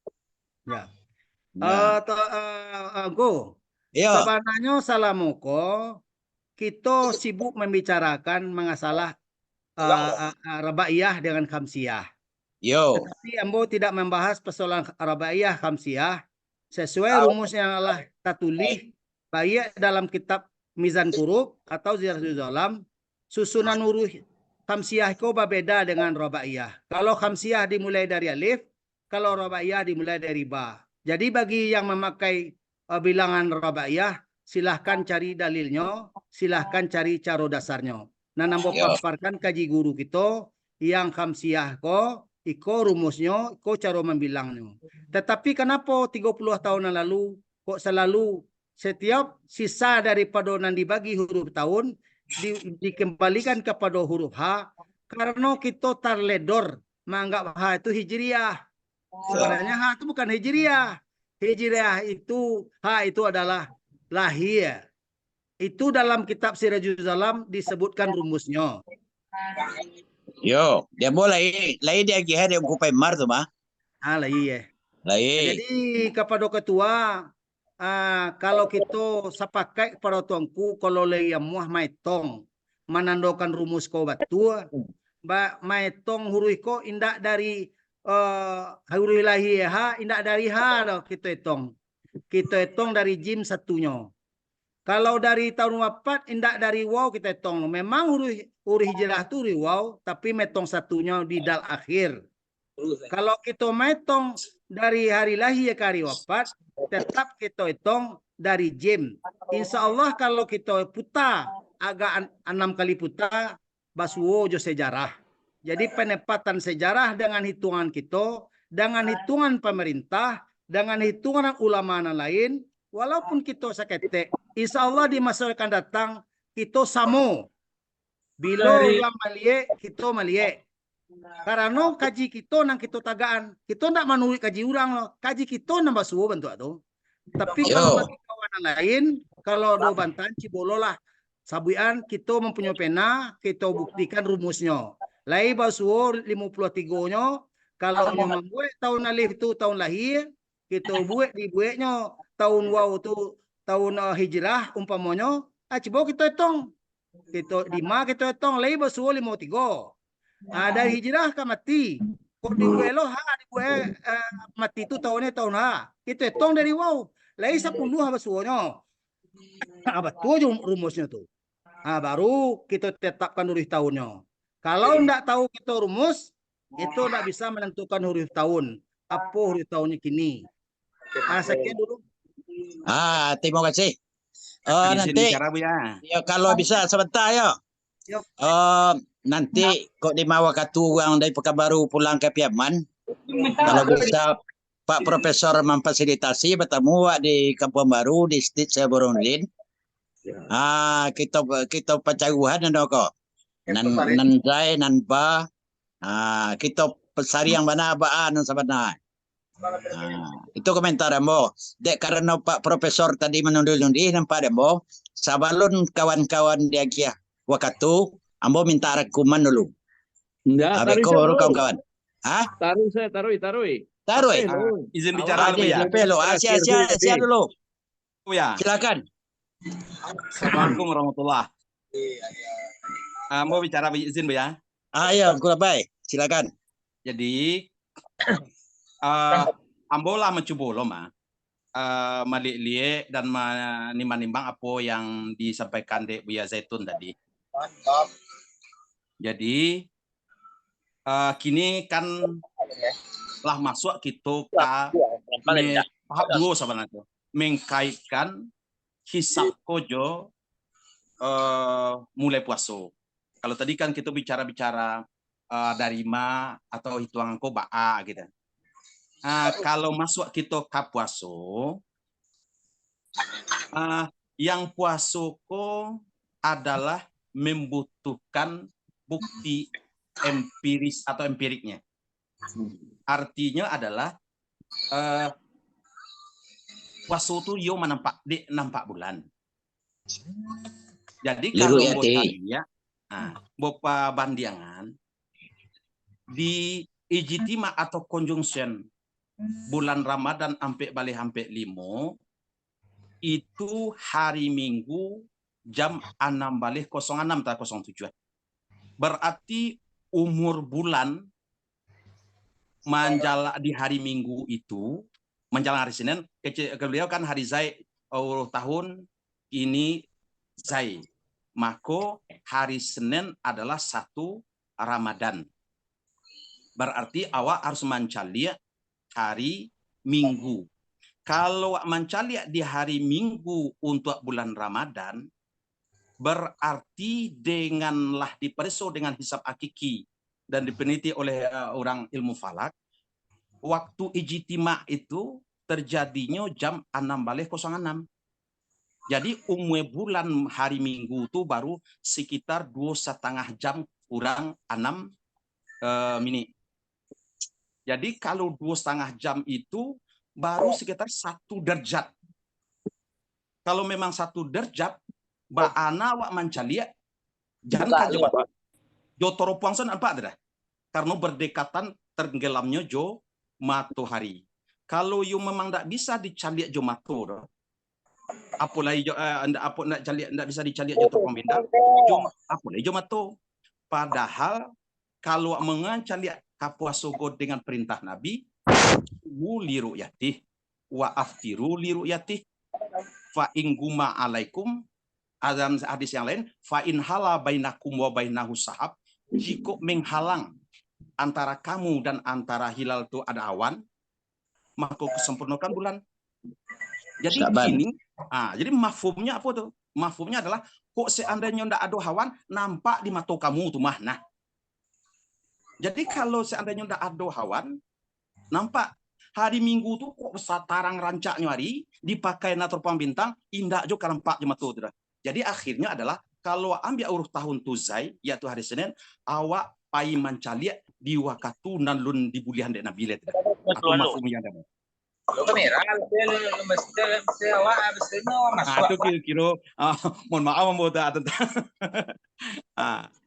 Ya. Sebenarnya salamoko kita sibuk membicarakan mengasalah rabaiyah dengan khamsiyah. Tetapi ambo tidak membahas persoalan rabaiyah khamsiyah sesuai rumus yang Allah tertulis baik dalam kitab Mizan Qurub atau Ziyaratul Zalam. Susunan huruf khamsiyah itu berbeda dengan rabaiyah. Kalau khamsiyah dimulai dari alif, kalau rabaiyah dimulai dari ba. Jadi bagi yang memakai bilangan rabaiyah, silahkan cari dalilnya, silahkan cari cara dasarnya. Nah, nambah paparkan kaji guru kita yang khamsiyah iko rumusnya, iko cara membilangnya. Tetapi kenapa 30 tahun yang lalu kok selalu setiap sisa daripada yang dibagi huruf tahun dikembalikan kepada huruf H, karena kita terledor menganggap H itu hijriah. Sebenarnya H itu bukan hijriah. Hijriah itu H itu adalah lahir. Itu dalam kitab Sirajul Zalam disebutkan rumusnya. Dia boleh lain dia gihar yang kupai mar tu mah. Lain. Lain. Jadi kepada ketua kalau kita sepakai kepada tuanku kalau yang muah maitong menandakan rumus ko batu maitong huruf ko indak dari huruf lahir ha indak dari ha dah kita hitung dari jim satunya. Kalau dari tahun wafat indak dari waw kita hitung. Memang huruf hijrah tu huruf waw tapi metong satunya di dal akhir. Kalau kita metong dari hari lahir ke hari wafat tetap kita hitung dari jim. Insya Allah kalau kita putar agak 6 kali putar basuwo jo sejarah. Jadi penempatan sejarah dengan hitungan kita, dengan hitungan pemerintah, dengan hitungan ulama lain, walaupun kita seketek, insya Allah di masa akan datang kita sama. Bila orang malie, kita malie. Karena kaji kita nang kita tagaan, kita tidak menulis kaji orang loh, kaji kita nambah suhu bentuk itu. Tapi kalau bagi kawan lain, kalau do bantan cibolo lah, sabuan kita mempunyai pena, kita buktikan rumusnya. Lai basuo 53-nya kalau memang buat tahun alif itu tahun lahir, kita buat di buatnya tahun wow itu tahun hijrah umpamanya, coba kita hitung. Kita 5 kita hitung lai basuo 53. Dari hijrah ke mati. Kok dibuat lo dibuat mati itu tahunnya tahun Kita hitung dari wow. Lai 10 basuonya. Betul rumusnya tuh. Baru kita tetapkan huruf tahunnya. Kalau enggak tahu kita rumus, itu enggak bisa menentukan huruf tahun. Apa huruf tahunnya kini? Sekian dulu. Terima kasih. Izin Nanti bicara Bu ya. ya kalau bisa sebentar ya. Yuk. Nanti kok di waktu orang dari Pekanbaru pulang ke Piaman, kalau bisa Pak Profesor memfasilitasi bertemu di Kampung Baru di Stit Seborondin. Kita pacaguhan dan kok. Nan zai nan ba. Kita pesari yang mana abaan sebenarnya. Itu komentar Ambo. Dek karena Pak Profesor tadi menundur-undur nampak Ambo. Sabalun kawan-kawan dia kia waktu Ambo minta rekuman dulu. Enggak, taruh Baru kawan-kawan. Taruh. Izin bicara Bu ya. Sia dulu. Bu ya. Silakan. Assalamualaikum warahmatullahi. Mau bicara izin Bu ya. Ayo, baik. Silakan. Jadi ambo lah mencoba lo malik lie dan menimbang apa yang disampaikan Dek Buya Zaitun tadi. Jadi kini kan lah masuk kita ke tahap 2 sebenarnya, mengkaitkan hisab kojo mulai puasa. Kalau tadi kan kita bicara dari ma atau hitungan ko ba'a gitu. Kalau masuk kita ke puasa, yang puasa ko adalah membutuhkan bukti empiris atau empiriknya. Artinya adalah puasa itu yo nampak bulan. Jadi kalau Bapak bandiangan di ijtima atau conjunction bulan Ramadan sampai balik sampai 5 itu hari Minggu jam 6 balik 06 atau 07. Berarti umur bulan menjala di hari Minggu itu menjelang hari Senin. Beliau kan hari Zai tahun ini Zai. Maka hari Senin adalah 1 Ramadan. Berarti awak harus mencari hari Minggu. Kalau mencari di hari Minggu untuk bulan Ramadan, berarti denganlah diperso dengan hisab hakiki dan dipeneliti oleh orang ilmu falak, waktu ijtima itu terjadinya jam 6 balik 06. Jadi umur bulan hari Minggu itu baru sekitar 2,5 jam kurang 6 menit. Jadi kalau 2,5 jam itu baru sekitar 1 derajat. Kalau memang 1 derajat, ba'ana wak mancalia jangan kajo. Jo toropuangsan apa ada? Karena berdekatan tenggelamnya jo matahari. Kalau you memang tidak bisa dicaliak jo mato, apalagi jo tidak bisa dicaliak jo terombindang, apalagi jo mato. Padahal kalau mengancaliak kapuasogo dengan perintah Nabi, li ru'yatih wa aftiru li ru'yatih fa inguma alaikum. Dalam hadis yang lain, fa in hala bainakum wa bainahu sahab, jika menghalang antara kamu dan antara hilal itu ada awan, maka kesempurnakan bulan. Jadi ini, jadi mafhumnya apa tuh? Mafhumnya adalah kok seandainya tidak ada awan, nampak di mata kamu tuh mah. Nah, jadi kalau seandainya tidak ada awan, nampak hari Minggu tuh kok tarang rancaknya hari dipakai teropong bintang, indah juga nampak di mata tuh. Jadi akhirnya adalah kalau ambil urut tahun Tuzai, yaitu hari Senin, awak pai mencaliak di waktu nan lun dibulihan dek Nabi atau mafhumnya ada. Lo kamera, lo mesti awak mesti no masuk. Itu kira-kira mohon maaf membuat tentang.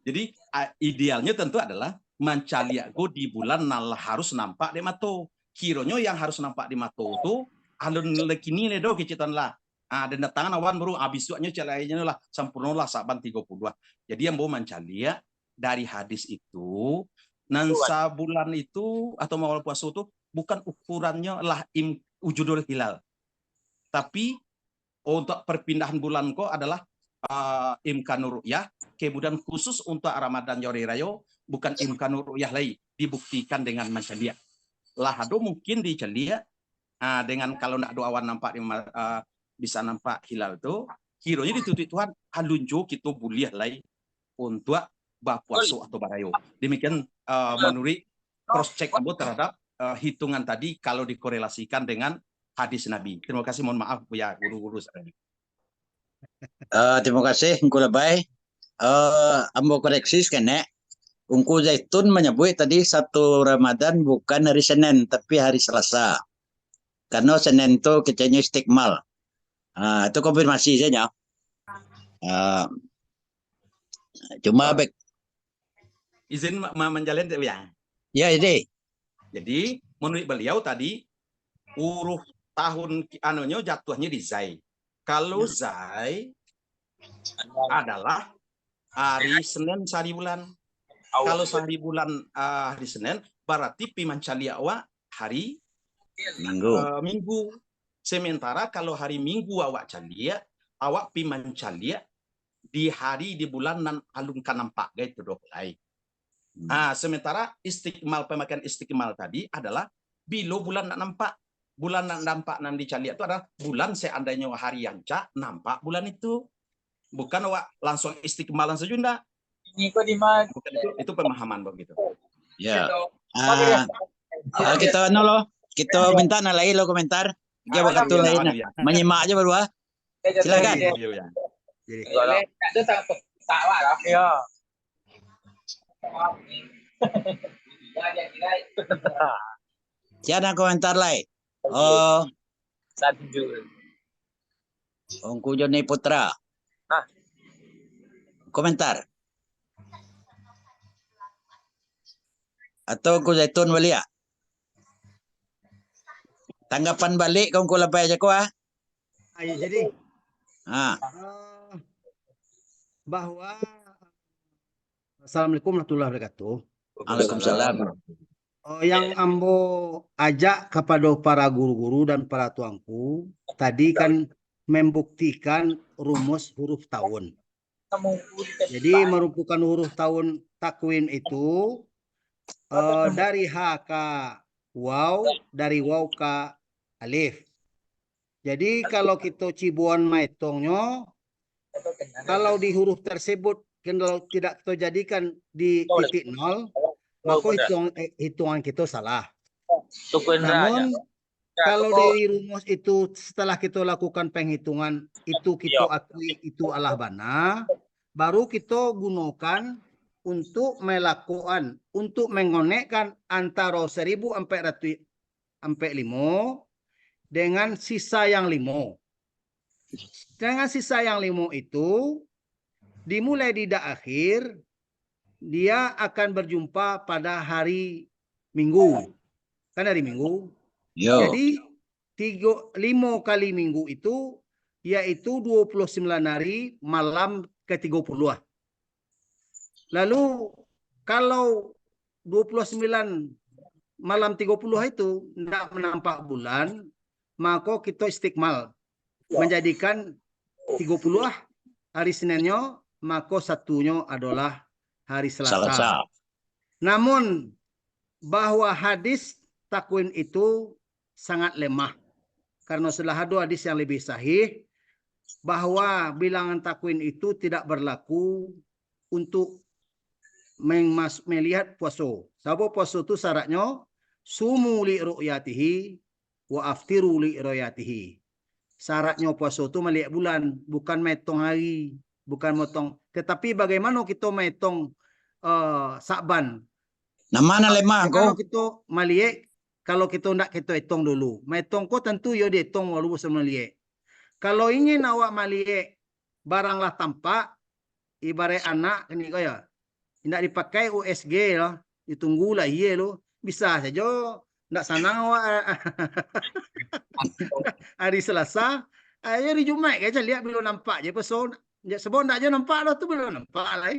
Jadi idealnya tentu adalah mencaliago di bulan nal harus nampak di mato. Kironyo yang harus nampak di mato itu alun lekini le do kicitan lah. Dan tangan awan baru habis suanya calainya lah sempurna lah saban 30. Jadi yang mau mencalia dari hadis itu nansa bulan itu atau awal puasa itu bukan ukurannya lah wujudul hilal. Tapi untuk perpindahan bulan kok adalah imkanur ru'yah. Kemudian khusus untuk Ramadan Yori Rayo bukan imkanur ru'yah lagi, dibuktikan dengan mencalia. Lah ado mungkin dicalia dengan kalau nak doawan nampak bisa nampak hilal itu, kironya ditutup Tuhan halunjo kita buliah lagi untuk bapuaso atau barayo. Demikian menurut cross check terhadap hitungan tadi kalau dikorelasikan dengan hadis Nabi. Terima kasih, mohon maaf ya guru-guru saya. Terima kasih Engku Lebay. Ambo koreksi sekene. Ungku Zaitun menyebut tadi 1 Ramadan bukan hari Senin tapi hari Selasa. Karena Senin itu kecenya Istiqmal. Itu konfirmasi saja. Cuma Izin menjalin ya. Ya ini. Jadi menurut beliau tadi uruf tahun anunya jatuhnya di Zai. Kalau Zai adalah hari Senin sehari bulan. Kalau sehari bulan hari Senin berarti pimancalia hari Minggu. Sementara kalau hari Minggu awak calia, awak pimancalia di hari di bulan nan alungkan nampak gitu dok lain. Sementara istiqmal pemakaian istiqmal tadi adalah bila bulan nak nampak. Bulan nak nampak nan dicaliak itu adalah bulan seandainya hari yang nampak bulan itu. Bukan awak langsung istiqmalan saja enggak. Ini kok di mana? Itu pemahaman begitu. Ya. Kita kita minta nalai lo komentar. Dia waktu lain. Menyimak aja berdua. Silakan. Jadi Itu tak awak lah. Ya. Siapa komentar lain? Satu. Ongku Joni Putra. Komentar. Atau Ongku Zaitun Walia. Tanggapan balik kau Ongku Lebay aja kau ayo jadi bahwa Assalamualaikum warahmatullahi wabarakatuh. Waalaikumsalam. Yang ambo ajak kepada para guru-guru dan para tuanku tadi kan membuktikan rumus huruf tahun. Jadi merupakan huruf tahun takwin itu dari H ke waw, dari waw ke alif. Jadi kalau kita cibuan maitongnya, kalau di huruf tersebut kalau tidak kita jadikan di titik 0, maka hitungan kita salah. Namun kalau dari rumus itu setelah kita lakukan penghitungan itu kita akui itu adalah benar, baru kita gunakan untuk melakukan untuk mengonekkan antara 1405 dengan sisa yang 5. Dengan sisa yang 5 itu dimulai di akhir dia akan berjumpa pada hari Minggu. Kan hari Minggu. Yo. Jadi 5 kali Minggu itu yaitu 29 hari malam ke-30. Lalu kalau 29 malam 30 itu tidak menampak bulan, maka kita istiqmal menjadikan 30 hari Seninnya, maka satunya adalah hari Selasa. Namun bahwa hadis takwin itu sangat lemah karena setelah ada hadis yang lebih sahih bahwa bilangan takwin itu tidak berlaku untuk melihat puasa. Sebab puasa itu syaratnya sumu li ru'yatihi wa aftiru li ru'yatihi. Syaratnya puasa itu melihat bulan, bukan metong hari, bukan motong. Tetapi bagaimana kita metong Sakban? Nama lemah Kalau kau. kita melihat kalau kita ndak kita hitung dulu. Hitung ko tentu yo dihitung walau semeliek. Kalau ingin awak meliek baranglah tampak ibarat anak ini kaya tidak dipakai USG loh, ditunggulah iya lo. Bisa saja ndak sanang awak hari Selasa, hari Jumat aja lihat belum nampak je person. Sebab ndak je nampak lah tu belum nampak lah.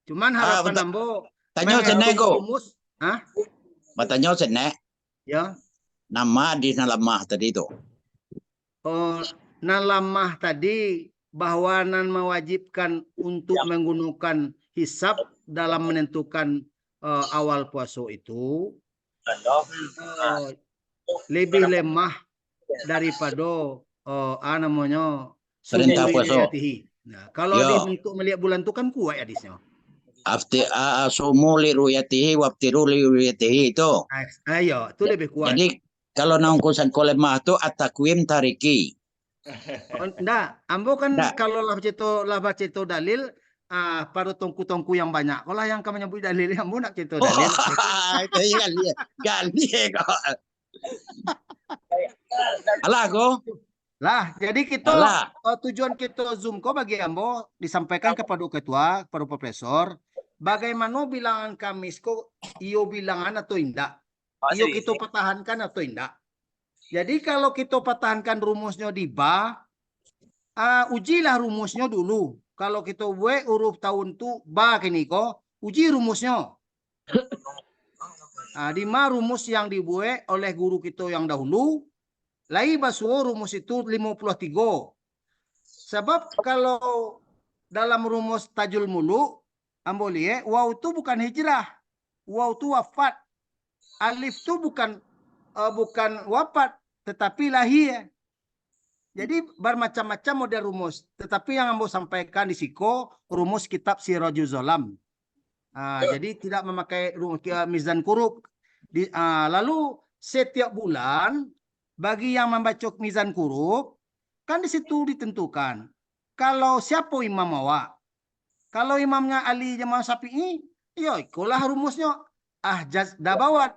Cuman harapan ambo Tanya senai ko. rumus, hah? Matanya senai. Ya. Nama di lamah tadi itu. Oh, nalamah tadi bahwa nan mewajibkan untuk menggunakan hisab dalam menentukan awal puasa itu lebih lemah daripada namanya Perintah puasa. Nah, kalau untuk melihat bulan itu kan kuat hadisnya. Sumu li ruyatihi wabtiru li ruyatihi itu. Ayo, itu lebih kuat. Jadi kalau nangkusan kolemah itu at-takwim tariki. Enggak, ambo kan kalau lah baca itu dalil pada tongku-tongku yang banyak. Kalau yang kamu nyebut dalil, ambo nak cerita dalil. Itu gali kok. Alah ko. Lah, jadi kita tujuan kita Zoom ko bagi ambo disampaikan kepada ketua, kepada profesor, bagaimana bilangan Kamis ko iyo bilangan atau indak. Iyo kita pertahankan atau indak. Jadi kalau kita pertahankan rumusnya di ba, ujilah rumusnya dulu. Kalau kita buat huruf tahun tu ba kini ko, uji rumusnya. Di ma rumus yang dibuat oleh guru kita yang dahulu, lai basuo rumus itu 53. Sebab kalau dalam rumus tajul mulu, ambo lihat, waw itu bukan hijrah, waw itu wafat, alif itu bukan wafat, tetapi lahir. Jadi bermacam-macam model rumus. Tetapi yang ambo sampaikan di siko, rumus kitab Sirajul Zolam. Jadi tidak memakai mizan kuruk. Lalu setiap bulan, bagi yang membaca mizan kuruk, kan di situ ditentukan. Kalau siapa imam awak? Kalau imamnya Ali Jamaah Syafi'i, ya ikulah rumusnya. Dabawat.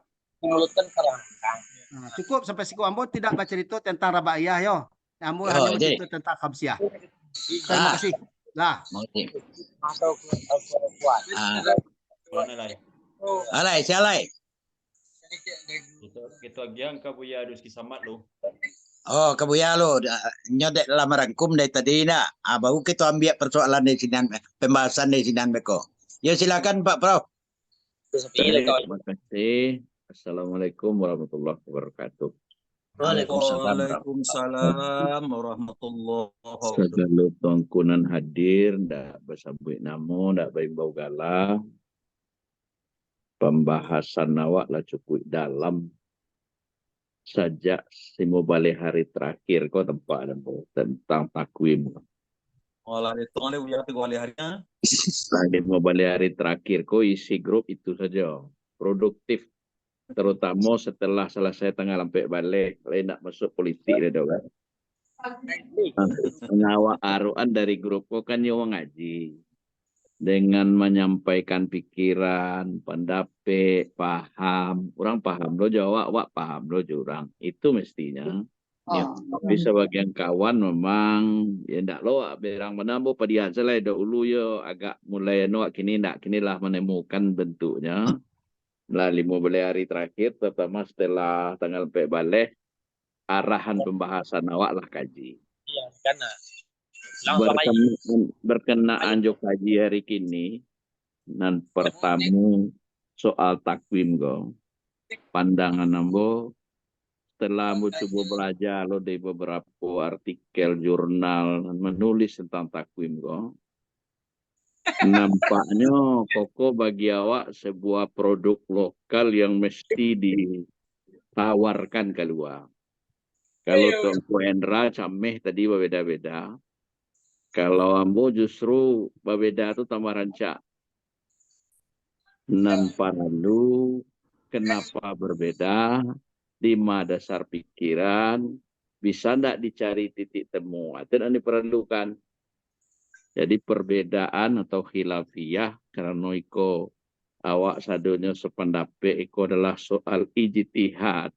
Cukup sampai siku ambo tidak baca itu tentang rabaiyah yo. Ambo hanya bercerita tentang khamsiyah. Terima kasih. Lah. Alai, sialai. Kita agian kabuya harus kisamat lo. Oh, kabuya lo nyodek dalam rangkum dari tadi nak. Baru kita ambil persoalan dari sini, pembahasan dari sini beko. Ya silakan Pak Prof. Terima kasih. Assalamualaikum warahmatullahi wabarakatuh. Waalaikumsalam warahmatullahi wabarakatuh. Segala tongkunan hadir, ndak bersambut namo, ndak bau galah. Pembahasan awak lah cukup dalam. Sejak simo balik hari terakhir kau tempat tentang takwim. Olah itu oleh ujar tiga harinya. Simo balik hari terakhir kau isi grup itu saja. Produktif. Terutama setelah selesai tengah lampai balik. Lain nak masuk politik dah kan. Pengawal aruan dari grup kau kan yang ngaji. Dengan menyampaikan pikiran, pendapat, paham. Orang paham lo jawab, wak paham lo jurang. Itu mestinya. Ya. Tapi sebagian kawan memang ya ndak lo berang menambo padihan selai dahulu yo agak mulai no kini ndak kinilah menemukan bentuknya. Lah 15 hari terakhir terutama setelah tanggal 4 balik arahan pembahasan awak lah kaji. Iya, karena berkenaan jo kaji hari kini nan pertama soal takwim go. Pandangan ambo setelah ambo coba belajar lo dari beberapa artikel jurnal menulis tentang takwim go. Nampaknya koko bagi awak sebuah produk lokal yang mesti ditawarkan keluar. Kalau Tongko Hendra cameh tadi berbeda-beda. Kalau ambo justru berbeda itu tambah rancak. Nampak lalu kenapa berbeda? Di mana dasar pikiran bisa ndak dicari titik temu? Itu yang diperlukan. Jadi perbedaan atau khilafiyah karena iko awak sadonya sependapat itu adalah soal ijtihad,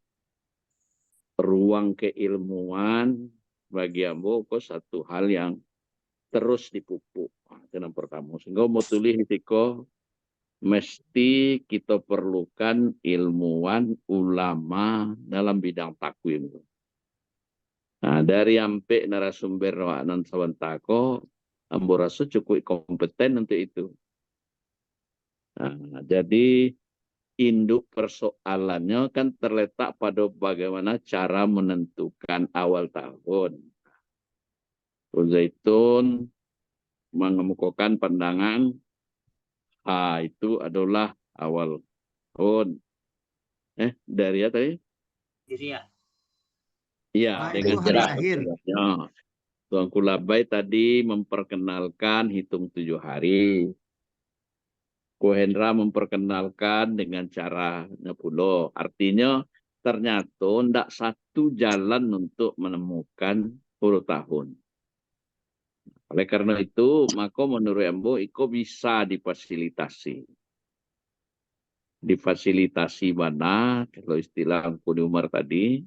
ruang keilmuan bagi ambo kok satu hal yang terus dipupuk. Itu yang pertama. Sehingga mau tulis itu mesti kita perlukan ilmuwan, ulama dalam bidang takwim. Nah, dari ampe narasumber wanan sawantako, ambo rasa cukup kompeten untuk itu. Nah, jadi induk persoalannya kan terletak pada bagaimana cara menentukan awal tahun. Zaitun mengemukakan pandangan itu adalah awal tahun. Dari ya tadi? Diri ya. Iya, Itu dengan hari jelas. akhir. Ya. Tuanku Labai tadi memperkenalkan hitung 7 hari. Ko Hendra memperkenalkan dengan cara 10. Artinya ternyata tidak satu jalan untuk menemukan 10 tahun. Oleh karena itu, maka menurut Ambo, itu bisa difasilitasi. Difasilitasi mana, kalau istilah Angku di Umar tadi,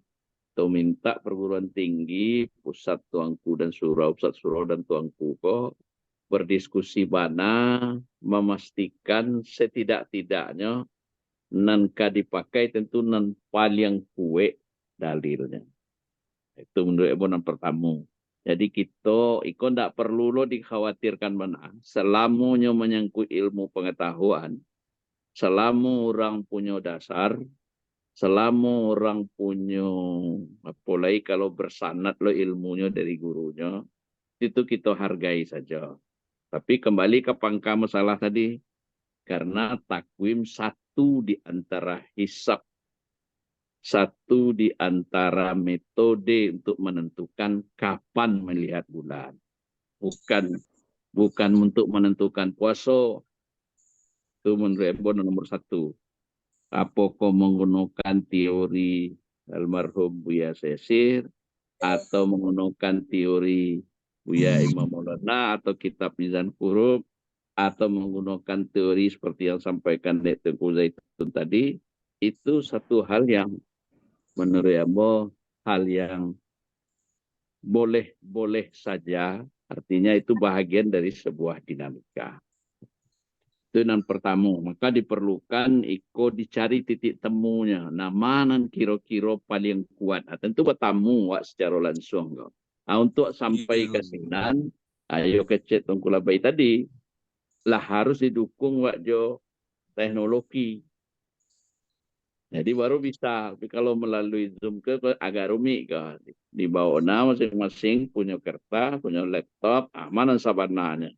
atau minta perguruan tinggi, pusat tuangku dan surau, pusat surau dan tuangku kok berdiskusi mana, memastikan setidak-tidaknya nanka dipakai tentu nan paling kue dalilnya. Itu menurut Ibu yang pertama. Jadi kita ikut tidak perlu lo dikhawatirkan mana. Selamanya menyangkut ilmu pengetahuan, selama orang punya dasar, selama orang punya apalagi kalau bersanad lo ilmunya dari gurunya, itu kita hargai saja. Tapi kembali ke pangka masalah tadi, karena takwim satu di antara hisab, satu di antara metode untuk menentukan kapan melihat bulan. Bukan untuk menentukan puasa. Itu menurut Ibu nomor 1. Apakah menggunakan teori almarhum Buya Sesir atau menggunakan teori Buya Imam Maulana atau kitab Mizan Huruf atau menggunakan teori seperti yang sampaikan Tengku Zaitun tadi, itu satu hal yang menurut Ambo hal yang boleh saja, artinya itu bahagian dari sebuah dinamika. Itu yang pertama, maka diperlukan dicari titik temunya. Nah, mana kira-kira paling kuat? Nah, tentu bertamu secara langsung. Nah, untuk sampai ke sinan, ayo kecet Tengku Labai tadi, lah harus didukung jo teknologi. Jadi baru bisa. Tapi kalau melalui Zoom ke agak rumit ke. Di bawah masing-masing punya kertas, punya laptop, mana sabananya.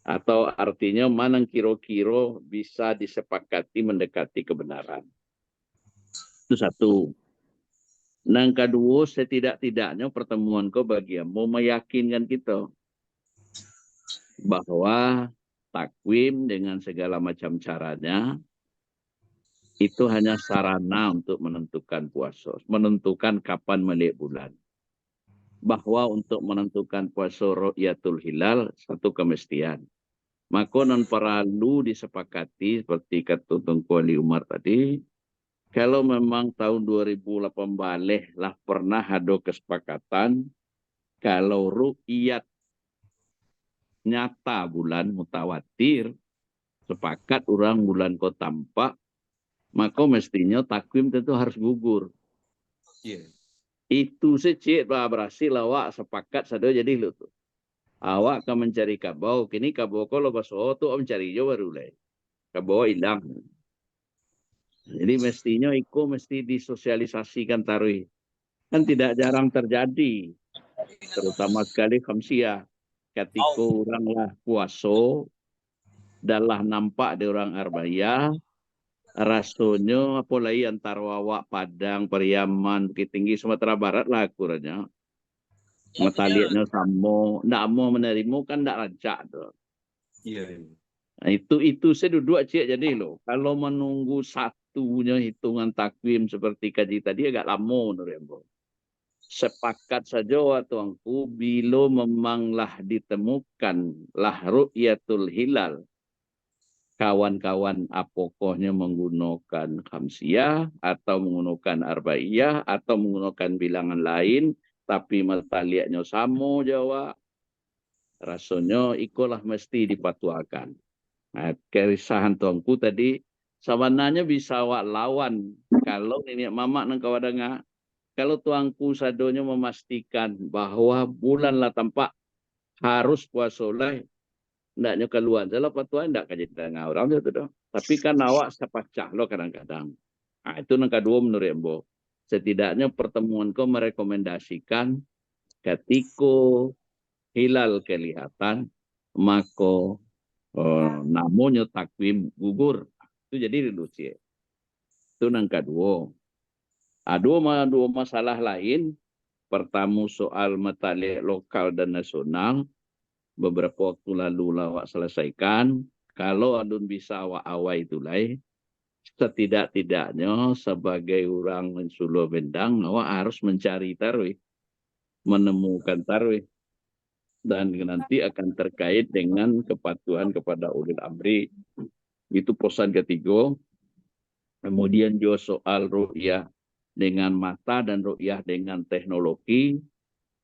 Atau artinya mana kira-kira bisa disepakati mendekati kebenaran. Itu satu. Yang kedua, setidak-tidaknya pertemuan kau bagi mau meyakinkan kita bahwa takwim dengan segala macam caranya itu hanya sarana untuk menentukan puasa, menentukan kapan melihat bulan. Bahwa untuk menentukan puasa Ru'yatul Hilal satu kemestian. Maka non perlu disepakati seperti kata Tengku Ali Umar tadi, kalau memang tahun 2018 lah pernah ada kesepakatan kalau ru'yat nyata bulan mutawatir, sepakat orang bulan kau tampak, maka mestinya takwim tentu harus gugur. Iya. Itu secik berhasil awak sepakat sado jadi lu tuh. Awak akan mencari kabau, kini kabau kalau baso tu mencari jo baru leh. Kabau hilang. Jadi mestinya mesti disosialisasikan taruh. Kan tidak jarang terjadi, terutama sekali khamsiyah. Ketika orang lah puasa, dalah nampak di orang Arbaya, rasanya apalagi antara Wawak, Padang, Pariaman, Bukit Tinggi, Sumatera Barat lah akurnya. Mataliatnya sama, tidak mau menerima kan tidak rancak tuh. Iya. Nah, itu saya duduk cik jadi loh. Kalau menunggu satunya hitungan takwim seperti kaji tadi agak lama menurut Ambo. Sepakat saja tuanku bila memanglah ditemukan lah ru'yatul hilal. kawan-kawan apokohnya menggunakan khamsiyah atau menggunakan arba'iyah atau menggunakan bilangan lain tapi mataliaknya sama Jawa, rasanya ikulah mesti dipatuakan. Nah, kerisahan tuanku tadi sebenarnya bisa awak lawan kalau nenek mamak nang kawadanga, kalau tuanku sadonya memastikan bahwa bulanlah tampak harus puasa oleh ndaknya keluar dalam patuan ndak kaji tengah orang itu dah. Tapi kan awak sepacah lo kadang-kadang. Nah, itu yang kedua menurut Embo. Setidaknya pertemuan kau merekomendasikan ketika hilal kelihatan maka namanya takwim gugur. Itu jadi reduksi. Itu yang kedua. Dua masalah lain. Pertama soal matalik lokal dan nasional. Beberapa waktu lalu awak selesaikan. Kalau adun bisa awak itu lain, setidak-tidaknya sebagai orang Sulu Bendang, awak harus mencari tarwih, menemukan tarwih, dan nanti akan terkait dengan kepatuhan kepada ulil amri. Itu posan ketiga. Kemudian juga soal ru'yah dengan mata dan ru'yah dengan teknologi,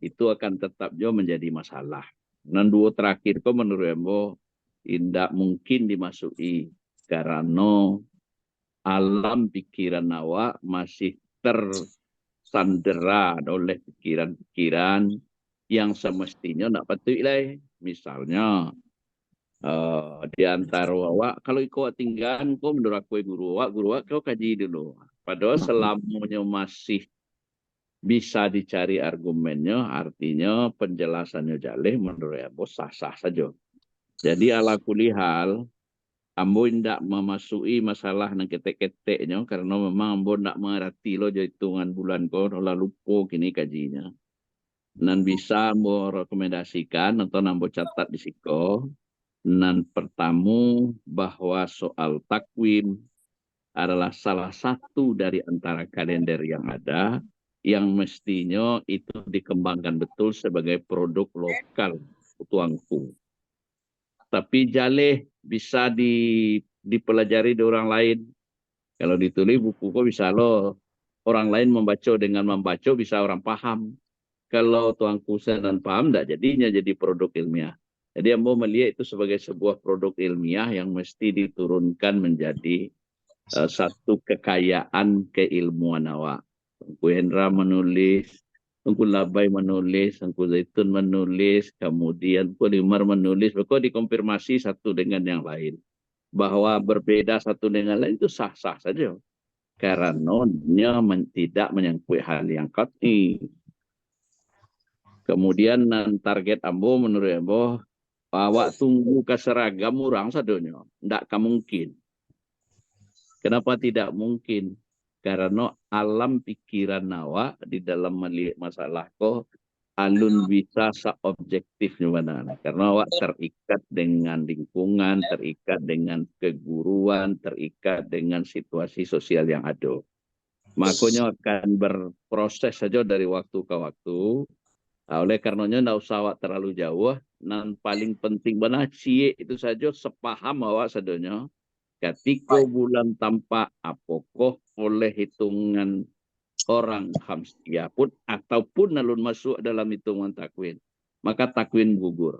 itu akan tetap juga menjadi masalah. Dan dua terakhir kok menurut Embo tidak mungkin dimasuki karena alam pikiran awak masih tersandera oleh pikiran-pikiran yang semestinya tidak patut lah. Misalnya di antara awak kalau ikut tinggal kok menurut aku guru awak kau kaji dulu. Padahal selamanya masih bisa dicari argumennya, artinya penjelasannya jaleh menurut Ambo sah-sah saja. Jadi ala kulihal, Ambo tidak memasuki masalah nang ketek-keteknya karena memang Ambo tidak mengerti lo hitungan bulan kau lalu lupa kini kajinya. Dan bisa Ambo rekomendasikan atau Ambo catat di siko. Dan pertama bahwa soal takwim adalah salah satu dari antara kalender yang ada yang mestinya itu dikembangkan betul sebagai produk lokal tuangku. Tapi jaleh bisa dipelajari di orang lain. Kalau ditulis buku kok bisa lo orang lain membaca dengan membaca bisa orang paham. Kalau tuangku dan paham tidak jadinya jadi produk ilmiah. Jadi Ambo melihat itu sebagai sebuah produk ilmiah yang mesti diturunkan menjadi satu kekayaan keilmuan awak. Tengku Hendra menulis, Tengku Labai menulis, Tengku Zaitun menulis, kemudian Polimar menulis, bahkan dikonfirmasi satu dengan yang lain. Bahwa berbeda satu dengan lain itu sah-sah saja. Karena tidak menyangkut hal yang qat'i. Kemudian target Ambo menurut Ambo, awak tunggu keseragam orang sadonya. Tidak mungkin. Kenapa tidak mungkin? Karena alam pikiran awak di dalam melihat masalah kok alun bisa seobjektifnya mana. Karena awak terikat dengan lingkungan, terikat dengan keguruan, terikat dengan situasi sosial yang ada. Makanya akan berproses saja dari waktu ke waktu. Oleh karenanya tidak usah awak terlalu jauh. Dan paling penting benar cie itu saja sepaham awak sadonya. Ketika bulan tampak apakah oleh hitungan orang khamsiyah pun ataupun alun masuk dalam hitungan takwin, maka takwin gugur.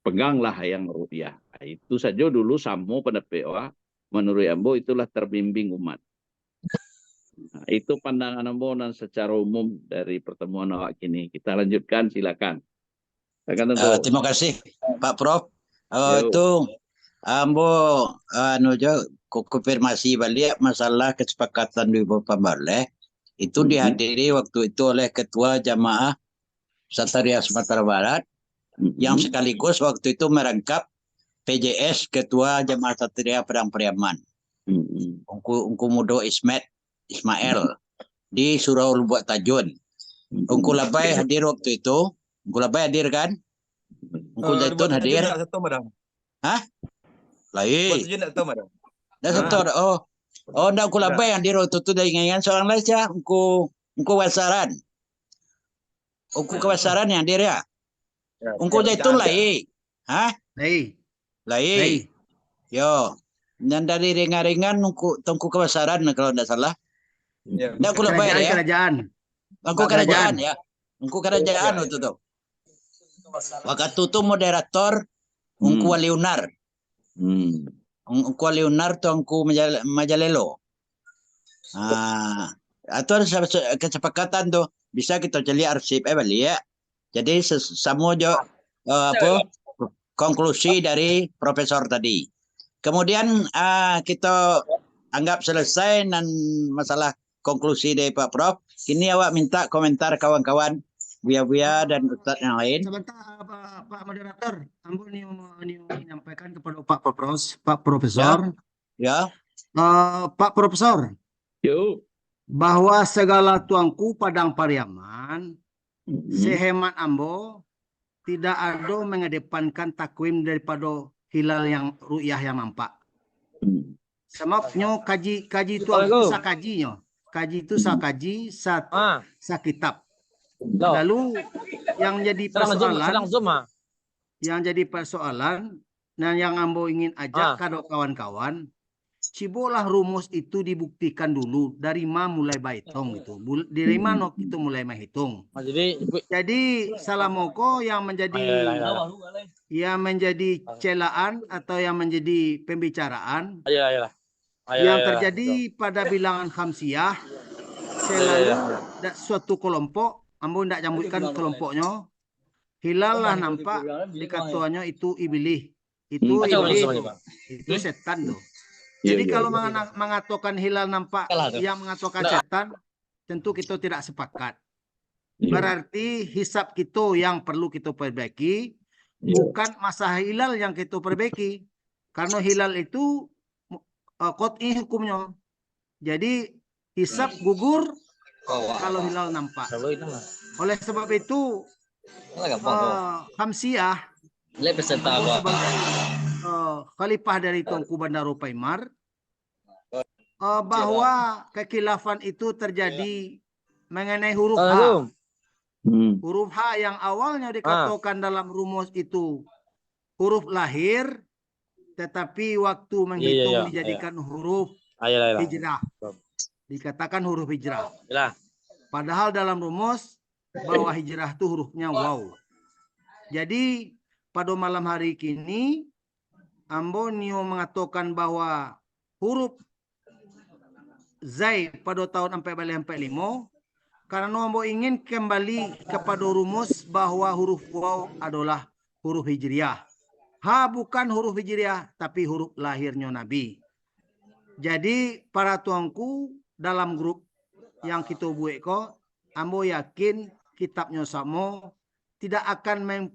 Peganglah yang ru'yah. Itu saja dulu sama pada POA. Menurut Ambo itulah terbimbing umat. Nah, itu pandangan Ambo dan secara umum dari pertemuan awak ini. Kita lanjutkan, silakan. Terima kasih Pak Prof. Itu Ambo konfirmasi balik masalah kesepakatan di Bapak Barleh itu dihadiri waktu itu oleh Ketua Jamaah Satria Sumatera Barat yang sekaligus waktu itu merangkap PJS Ketua Jamaah Satria Padang Pariaman. Ungku Mudo Ismail di Surau Lubuk Tajun. Ungku Labai hadir waktu itu. Ungku Labai hadir kan? Ungku Zaitun hadir. Hah? Lain. Dah satu. Ndak Ungku Labai yang hadir waktu itu dari ngayan seorang lain saja. Ungku Wasaran. Ungku Kewasaran yang hadir ya. Ungku Zaitun lain. Hah? Lain. Yo. Dan dari ringan-ringan tungku kebesaran kalau tidak salah. Ya. Nggak aku lupa ya. Kerajaan. Angku kerajaan ya. Angku kerajaan waktu itu. Waktu itu moderator Ungku Waliunar. Ungku Waliunar tuh Ungku Majalelo. Atau ada kesepakatan tuh bisa kita cari arsip balik ya. Jadi semua konklusi dari profesor tadi. Kemudian kita anggap selesai dan masalah konklusi dari Pak Prof. Kini awak minta komentar kawan-kawan Buya-Buya dan Ustadz yang lain. Sebentar Pak Moderator, ambo nih menyampaikan kepada Pak Profesor. Ya. Pak Profesor. Yo. Bahwa segala tuangku Padang Pariaman, sehemat ambo tidak ada mengedepankan takwim daripada hilal yang ru'yah yang nampak. Sebabnya kaji itu sakajinya. Kaji itu sakaji sakitab. Lalu yang jadi persoalan dan yang ambo ingin ajak kado kawan-kawan, cibolah rumus itu dibuktikan dulu dari mana mulai baitong itu. Dari mana kita mulai menghitung. Jadi salamoko yang menjadi celaan atau yang menjadi pembicaraan yang terjadi pada bilangan khamsiyah selalu suatu kelompok, ambo tidak nyambutkan kelompoknya, hilal lah nampak dikatuannya itu iblis. Itu setan tuh. Jadi kalau mengatakan hilal nampak yang mengatakan setan, tentu kita tidak sepakat. Berarti hisab kita yang perlu kita perbaiki, bukan masa hilal yang kita perbaiki. Karena hilal itu qat'i hukumnya. Jadi hisab gugur kalau hilal nampak. Oleh sebab itu, Hamsiyah sebagai khalifah dari Tengku Bandar Paimar, bahwa kekilafan itu terjadi mengenai huruf H. Huruf H yang awalnya dikatakan dalam rumus itu huruf lahir, tetapi waktu menghitung dijadikan huruf hijrah. Dikatakan huruf hijrah. Padahal dalam rumus bahwa hijrah itu hurufnya waw. Jadi pada malam hari kini ambo mengatakan bahwa huruf Zai pada tahun 445 karena ambo ingin kembali kepada rumus bahwa huruf waw adalah huruf hijriah. Ha bukan huruf hijriah tapi huruf lahirnya Nabi. Jadi para tuanku dalam grup yang kita buat kok, ambo yakin kitabnya sama tidak akan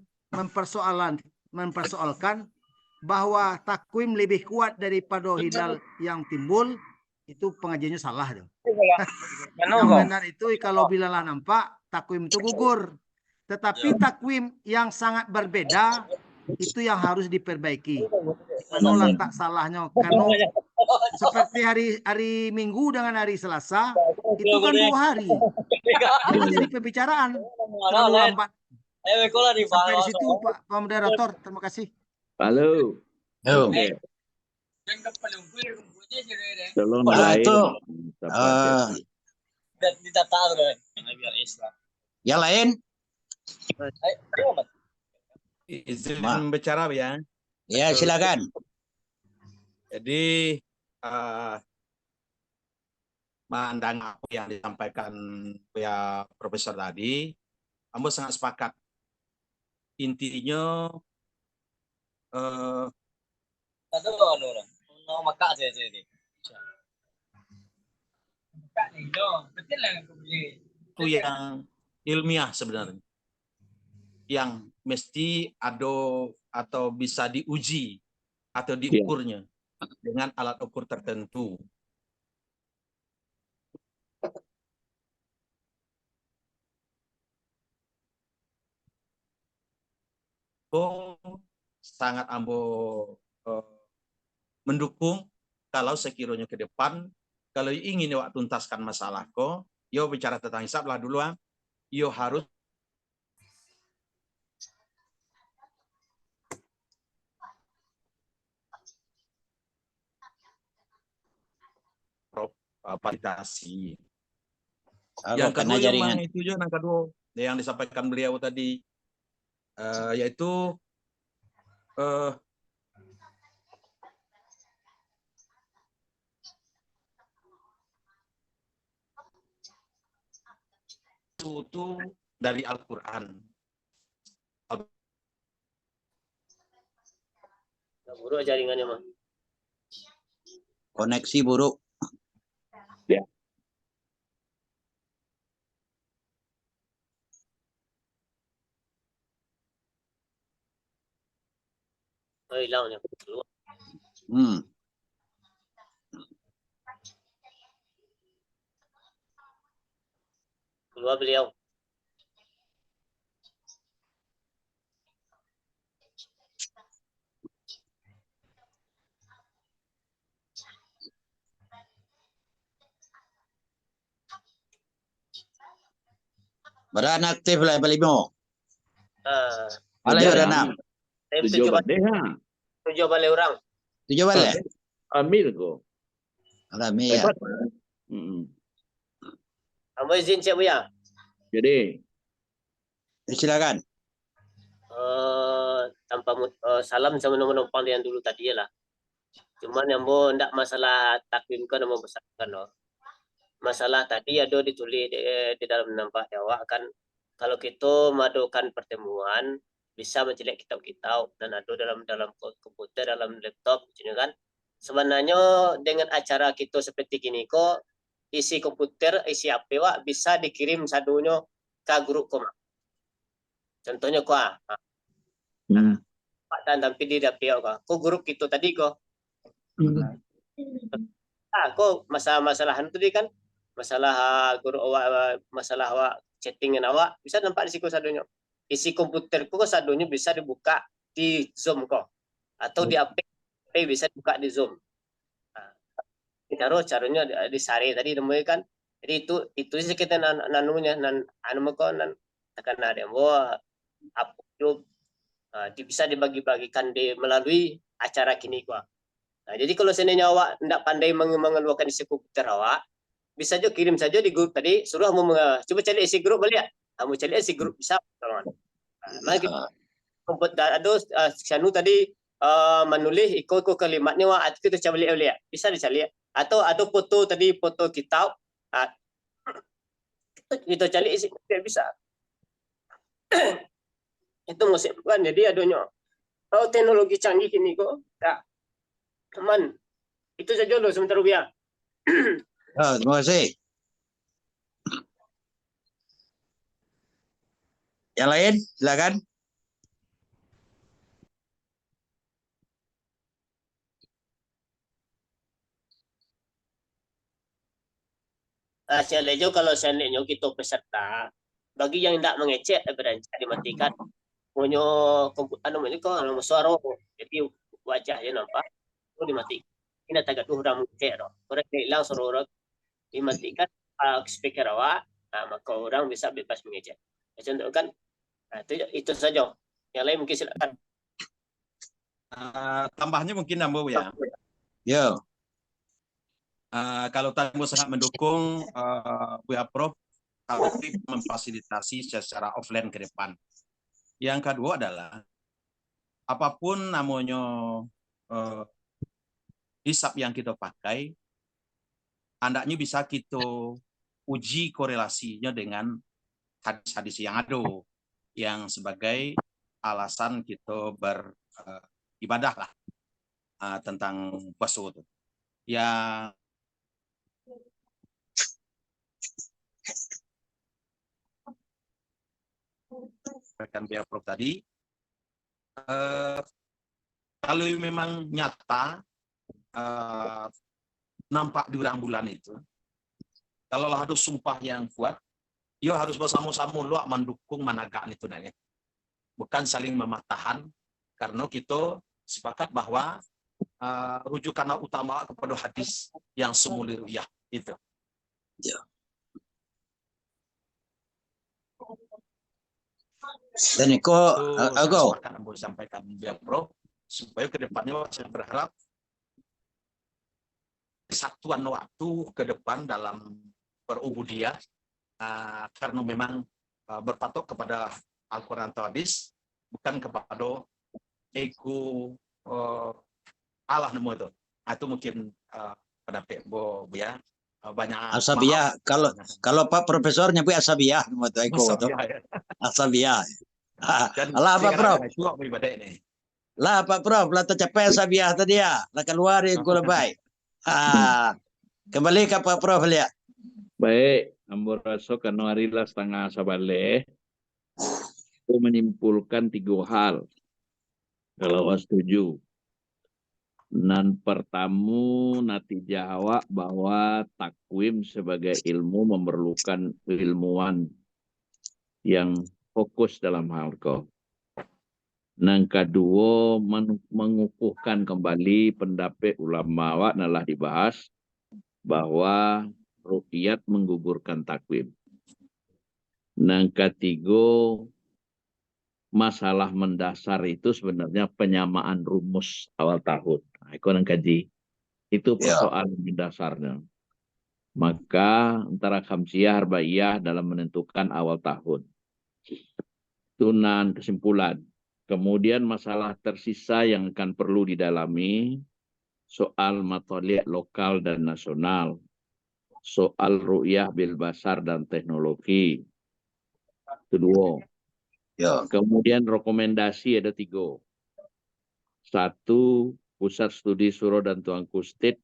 mempersoalkan bahwa takwim lebih kuat daripada hilal yang timbul, itu pengajiannya salah dong. Yang benar itu kalau bila nampak takwim itu gugur. Tetapi takwim yang sangat berbeda itu yang harus diperbaiki. Mana letak salahnya? Karena seperti hari Minggu dengan hari Selasa itu kan 2 hari. Itu jadi pembicaraan terlalu lambat. Sampai di situ Pak Moderator, terima kasih. Halo. Oke. Tolong yang lain. Izin bicara ya. Ya silakan. Jadi mandang apa yang disampaikan ya Profesor tadi, ambo sangat sepakat. Intinya itu yang ilmiah sebenarnya, yang mesti ada atau bisa diuji atau diukurnya dengan alat ukur tertentu. Sangat ambo mendukung kalau sekiranya ke depan kalau ingin awak tuntaskan masalah ko, yo bicara tentang hisab lah dulu, yo harus fasilitasi. Aku Yang kena kedua jaringan. yang itu juga yang kedua yang disampaikan beliau tadi yaitu itu dari Al-Quran. Buruk jaringannya mah. Koneksi buruk. Oh, hilangnya keluar. Keluar beliau. Beran aktif lah Balimo. Ada Tujuh ada yang 6. Tujuh balik orang. 7 balik. Amil kok. Alhamdulillah. Hebat. Kamu izin siapa ya? Jadi Silakan. Tanpa salam sama penumpang yang dulu tadi ya lah. Cuman yang mau ndak masalah takvim kan mau besarkan loh. Masalah tadi ada ditulis di dalam nampak Jawa kan kalau kita melakukan pertemuan bisa menjelek kitab-kitab dan ada dalam komputer dalam laptop gitu kan. Sebenarnya dengan acara kita seperti gini kok isi komputer isi HP wak bisa dikirim sadunya ke grup koma. Contohnya kok Pak dan tapi di dapil kok grup kita tadi kok. Kok masalah tadi kan masalah guru awak masalah awak chattingan awak bisa nampak di siku sadunya isi komputerku kok sadunya bisa dibuka di Zoom kok atau di HP bisa dibuka di Zoom. Caranya disari tadi namanya kan jadi itu sih kita nanunya anu kok akan ada upload bisa dibagi-bagikan melalui acara kini kok. Nah, jadi kalau seandainya awak tidak pandai mengeluarkan isi komputer awak bisa aja kirim saja di grup tadi suruh coba cari isi grup balik ya kamu cari isi grup bisa teman. Komputer ada Syanu tadi menulis ikut kalimatnya wah kita coba balik bisa dicari atau ada foto tadi foto kitab kita cari isi bisa itu musim kan jadi adanya teknologi canggih ini kok ya teman itu saja loh sebentar Rubia. Terima kasih. Yang lain, silakan. Lejo kalau seandainya kita peserta, bagi yang tidak mengecek beranca dimatikan, punya komputer kok suara, jadi wajahnya nampak, itu dimatikan. Ini tagad orang mengecek, orang hilang suara orang dimatikan speaker awak, maka orang bisa bebas mengecek. Contoh kan, itu saja. Yang lain mungkin silakan. Tambahnya mungkin Ambo ya. Yo. Kalau Tambo sangat mendukung Buya Prof aktif memfasilitasi secara offline ke depan. Yang kedua adalah apapun namanya hisab yang kita pakai, hendaknya bisa kita uji korelasinya dengan hadis-hadis yang ada yang sebagai alasan kita beribadah lah tentang puasa itu. Yang rekan Buya Prof tadi, kalau memang nyata nampak di bulan itu, kalau ada sumpah yang kuat, yo harus bersama-sama lo mendukung managaan itu nanya. Bukan saling mematahan, karena kita sepakat bahwa rujukan utama kepada hadis yang semuli ruyah itu. Ya. Dan Iko Ago sampaikan Buya Prof supaya kedepannya saya berharap kesatuan waktu ke depan dalam berubudiyah, karena memang berpatok kepada Al-Quran atau hadis, bukan kepada ego Allah nemu itu. Itu mungkin pendapat ya, banyak Asabiah. Kalau Pak Profesor nyebut asabiah itu ego itu. Asabiah. Lah Pak Prof. Lah Pak Prof, lah tercapai asabiah tadi ya. Lah keluar ego lebay. Kembali ke Pak Prof lihat. Baik, ambo rasa karena hari lah setengah sabale, aku menyimpulkan 3 hal. Kalau setuju. Nan pertama nanti jawab bahwa takwim sebagai ilmu memerlukan ilmuwan yang fokus dalam hal kau. Yang kedua mengukuhkan kembali pendapat ulama awak nalah dibahas bahwa ruqyat menggugurkan takwim. Yang ketiga, masalah mendasar itu sebenarnya penyamaan rumus awal tahun. Nah, itu yang kaji. Itu persoalan mendasarnya. Maka antara khamsiyah, harbaiyah dalam menentukan awal tahun. Tunan kesimpulan. Kemudian masalah tersisa yang akan perlu didalami, soal matoliak lokal dan nasional, soal ru'yah bil basar dan teknologi. Kedua. Kemudian rekomendasi ada 3. 1, Pusat Studi Suro dan Tuangku State,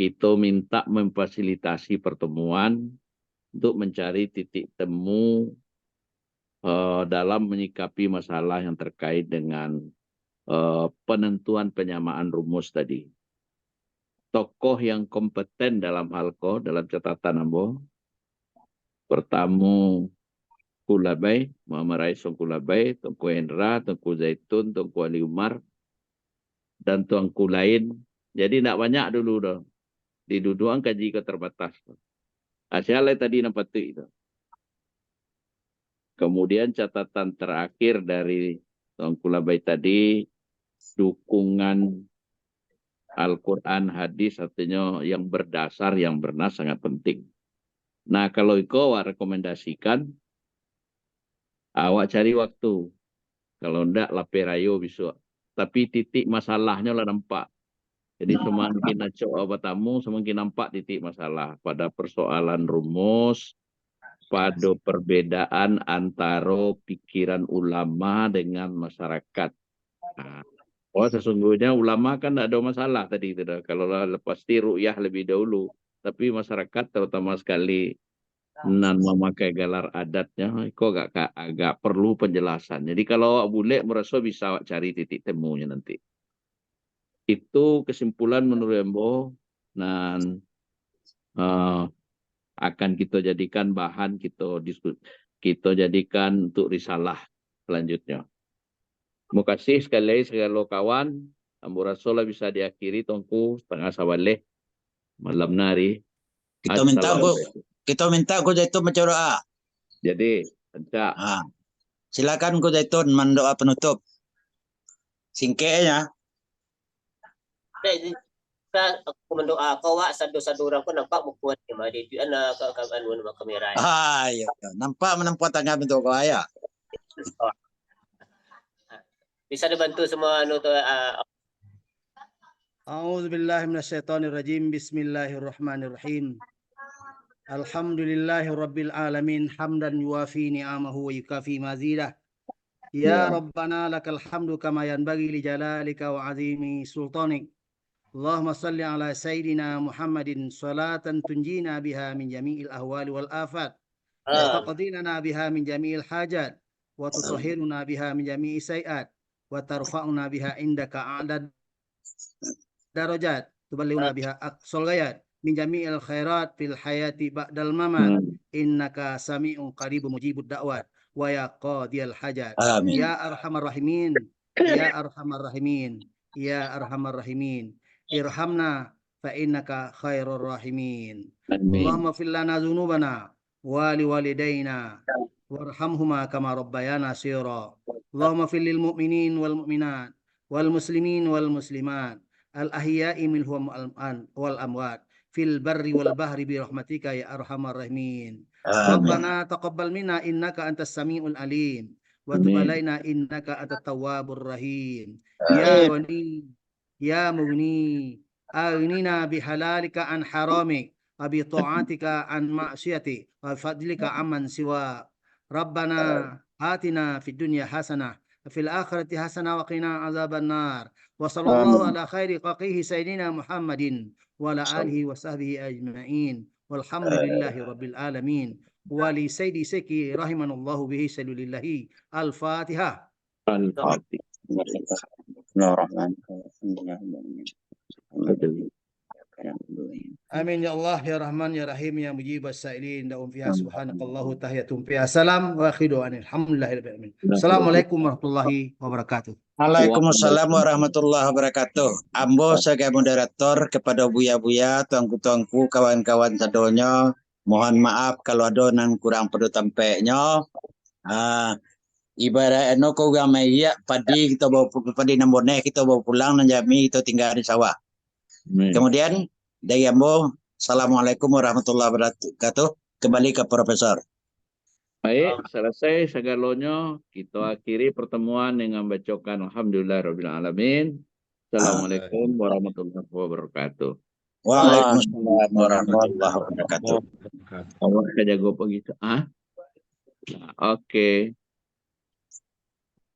kita minta memfasilitasi pertemuan untuk mencari titik temu dalam menyikapi masalah yang terkait dengan penentuan penyamaan rumus tadi. Tokoh yang kompeten dalam hal dalam catatan ambo. Pertama, Kulabai, Muhammad Rais Kulabai, Tengku Hendra, Tengku Zaitun, Tengku Ali Umar, dan Tengku lain. Jadi tidak banyak dulu dah. Di duduan kaji ke terbatas. Asyalai tadi nampak itu. Kemudian catatan terakhir dari Tengku Kulabai tadi, dukungan Al-Quran, hadis, artinya yang berdasar, yang bernas sangat penting. Nah, kalau itu awak rekomendasikan, awak cari waktu. Kalau enggak, laperayo bisa. Tapi titik masalahnya lah nampak. Jadi semakin coba tamu, semakin nampak titik masalah. Pada persoalan rumus, pada perbedaan antara pikiran ulama dengan masyarakat. Nah, sesungguhnya ulama kan tidak ada masalah tadi. Kalau pasti ru'yah lebih dahulu. Tapi masyarakat terutama sekali nan memakai gelar adatnya, kok agak perlu penjelasan. Jadi kalau boleh merasa bisa cari titik temunya nanti. Itu kesimpulan menurut Embo, dan akan kita jadikan bahan kita jadikan untuk risalah selanjutnya. Terima kasih sekali lagi segala kawan. Ambo rasolah bisa diakhiri tongku setengah sabale malam nari. Kita minta Ko Zaitun baca doa. Jadi, pencak. Silakan Ko Zaitun mendoa penutup. Singkatnya. Aku mendoa kau wak sadu-sadu orang pun nampak mukuat kema di tu ana kawan nama kamera. Ya. Nampak menempuh tangan bentuk kau ya. Bisa dibantu semua anu tu. A'udzubillahi minasyaitonirrajim. Bismillahirrahmanirrahim. Alhamdulillahirabbil alamin hamdan yuwafi ni'amahu wa yukafi mazidah. Ya Rabbana lakal hamdu kama yanbaghi li jalalika wa azimi sultanik. Allahumma salli ala sayyidina Muhammadin salatan tunjina biha min jami'il ahwali wal afat. Wa taqdinana biha min jami'il hajat. Wa tutahhiruna biha min jami'i sayiat. Wa tarfa'una biha indaka a'la darajat. Tuballighuna biha aqsal ghayat. Min jami'il khairat fil hayati ba'dal mamat. Innaka sami'un qaribun mujibud da'wat. Wa ya qadiyal hajat. Amin. Ya arhamar rahimin. Ya arhamar rahimin. Ya arhamar rahimin. Irhamna fa innaka khairur rahimin. Allahumma fil lana dzunubana wa liwalidayna warhamhuma kama rabbayana shira. Allahumma fil lil mu'minin wal mu'minat wal muslimin wal muslimat al ahya'i minhum wal amwat fil barri wal bahri bi rahmatika ya arhamar rahimin. Amin. Rabbana taqabbal minna innaka antas samiul alim wa tub Amin. alaina innaka antat tawwabur rahim. Ya wani ya mughni aghnina bihalalika an haramik wa bi ta'atika an ma'siyatik wa fadlika amman siwa. Rabbana atina fid dunya hasanah wa fil akhirati hasanah wa qina azaban nar. Wa sallallahu ala khairi qaqihi sayyidina Muhammadin wa ala alihi wa sahbihi ajma'in. Walhamdulillahi rabbil alamin. Wa li sayyidi seki rahimanallahu bihi salulillahi. Al-Fatihah. Al-Fatihah. Amin ya Allah ya Rahman ya Rahim ya Mujib as-sa'ilin daum fiha subhanakallahu tahiyatum fiha salam wa akhiru alhamdulillahirabbil alamin. Assalamualaikum warahmatullahi wabarakatuh. Waalaikumsalam warahmatullahi wabarakatuh. Ambo sebagai moderator kepada buya-buya, tuangku-tuangku, kawan-kawan sadonyo, mohon maaf kalau ada nan kurang perlu tampeknya. Ibarat eno kau gamai padi kita bawa padi nambone kita bawa pulang nanjami kita tinggal di sawah. Kemudian dari Ambo, Assalamualaikum warahmatullahi wabarakatuh. Kembali ke Profesor. Baik, selesai segalanya. Kita akhiri pertemuan dengan bacakan Alhamdulillahirrahmanirrahim. Assalamualaikum warahmatullahi wabarakatuh. Waalaikumsalam warahmatullahi wabarakatuh. Allah jago begitu. Oke.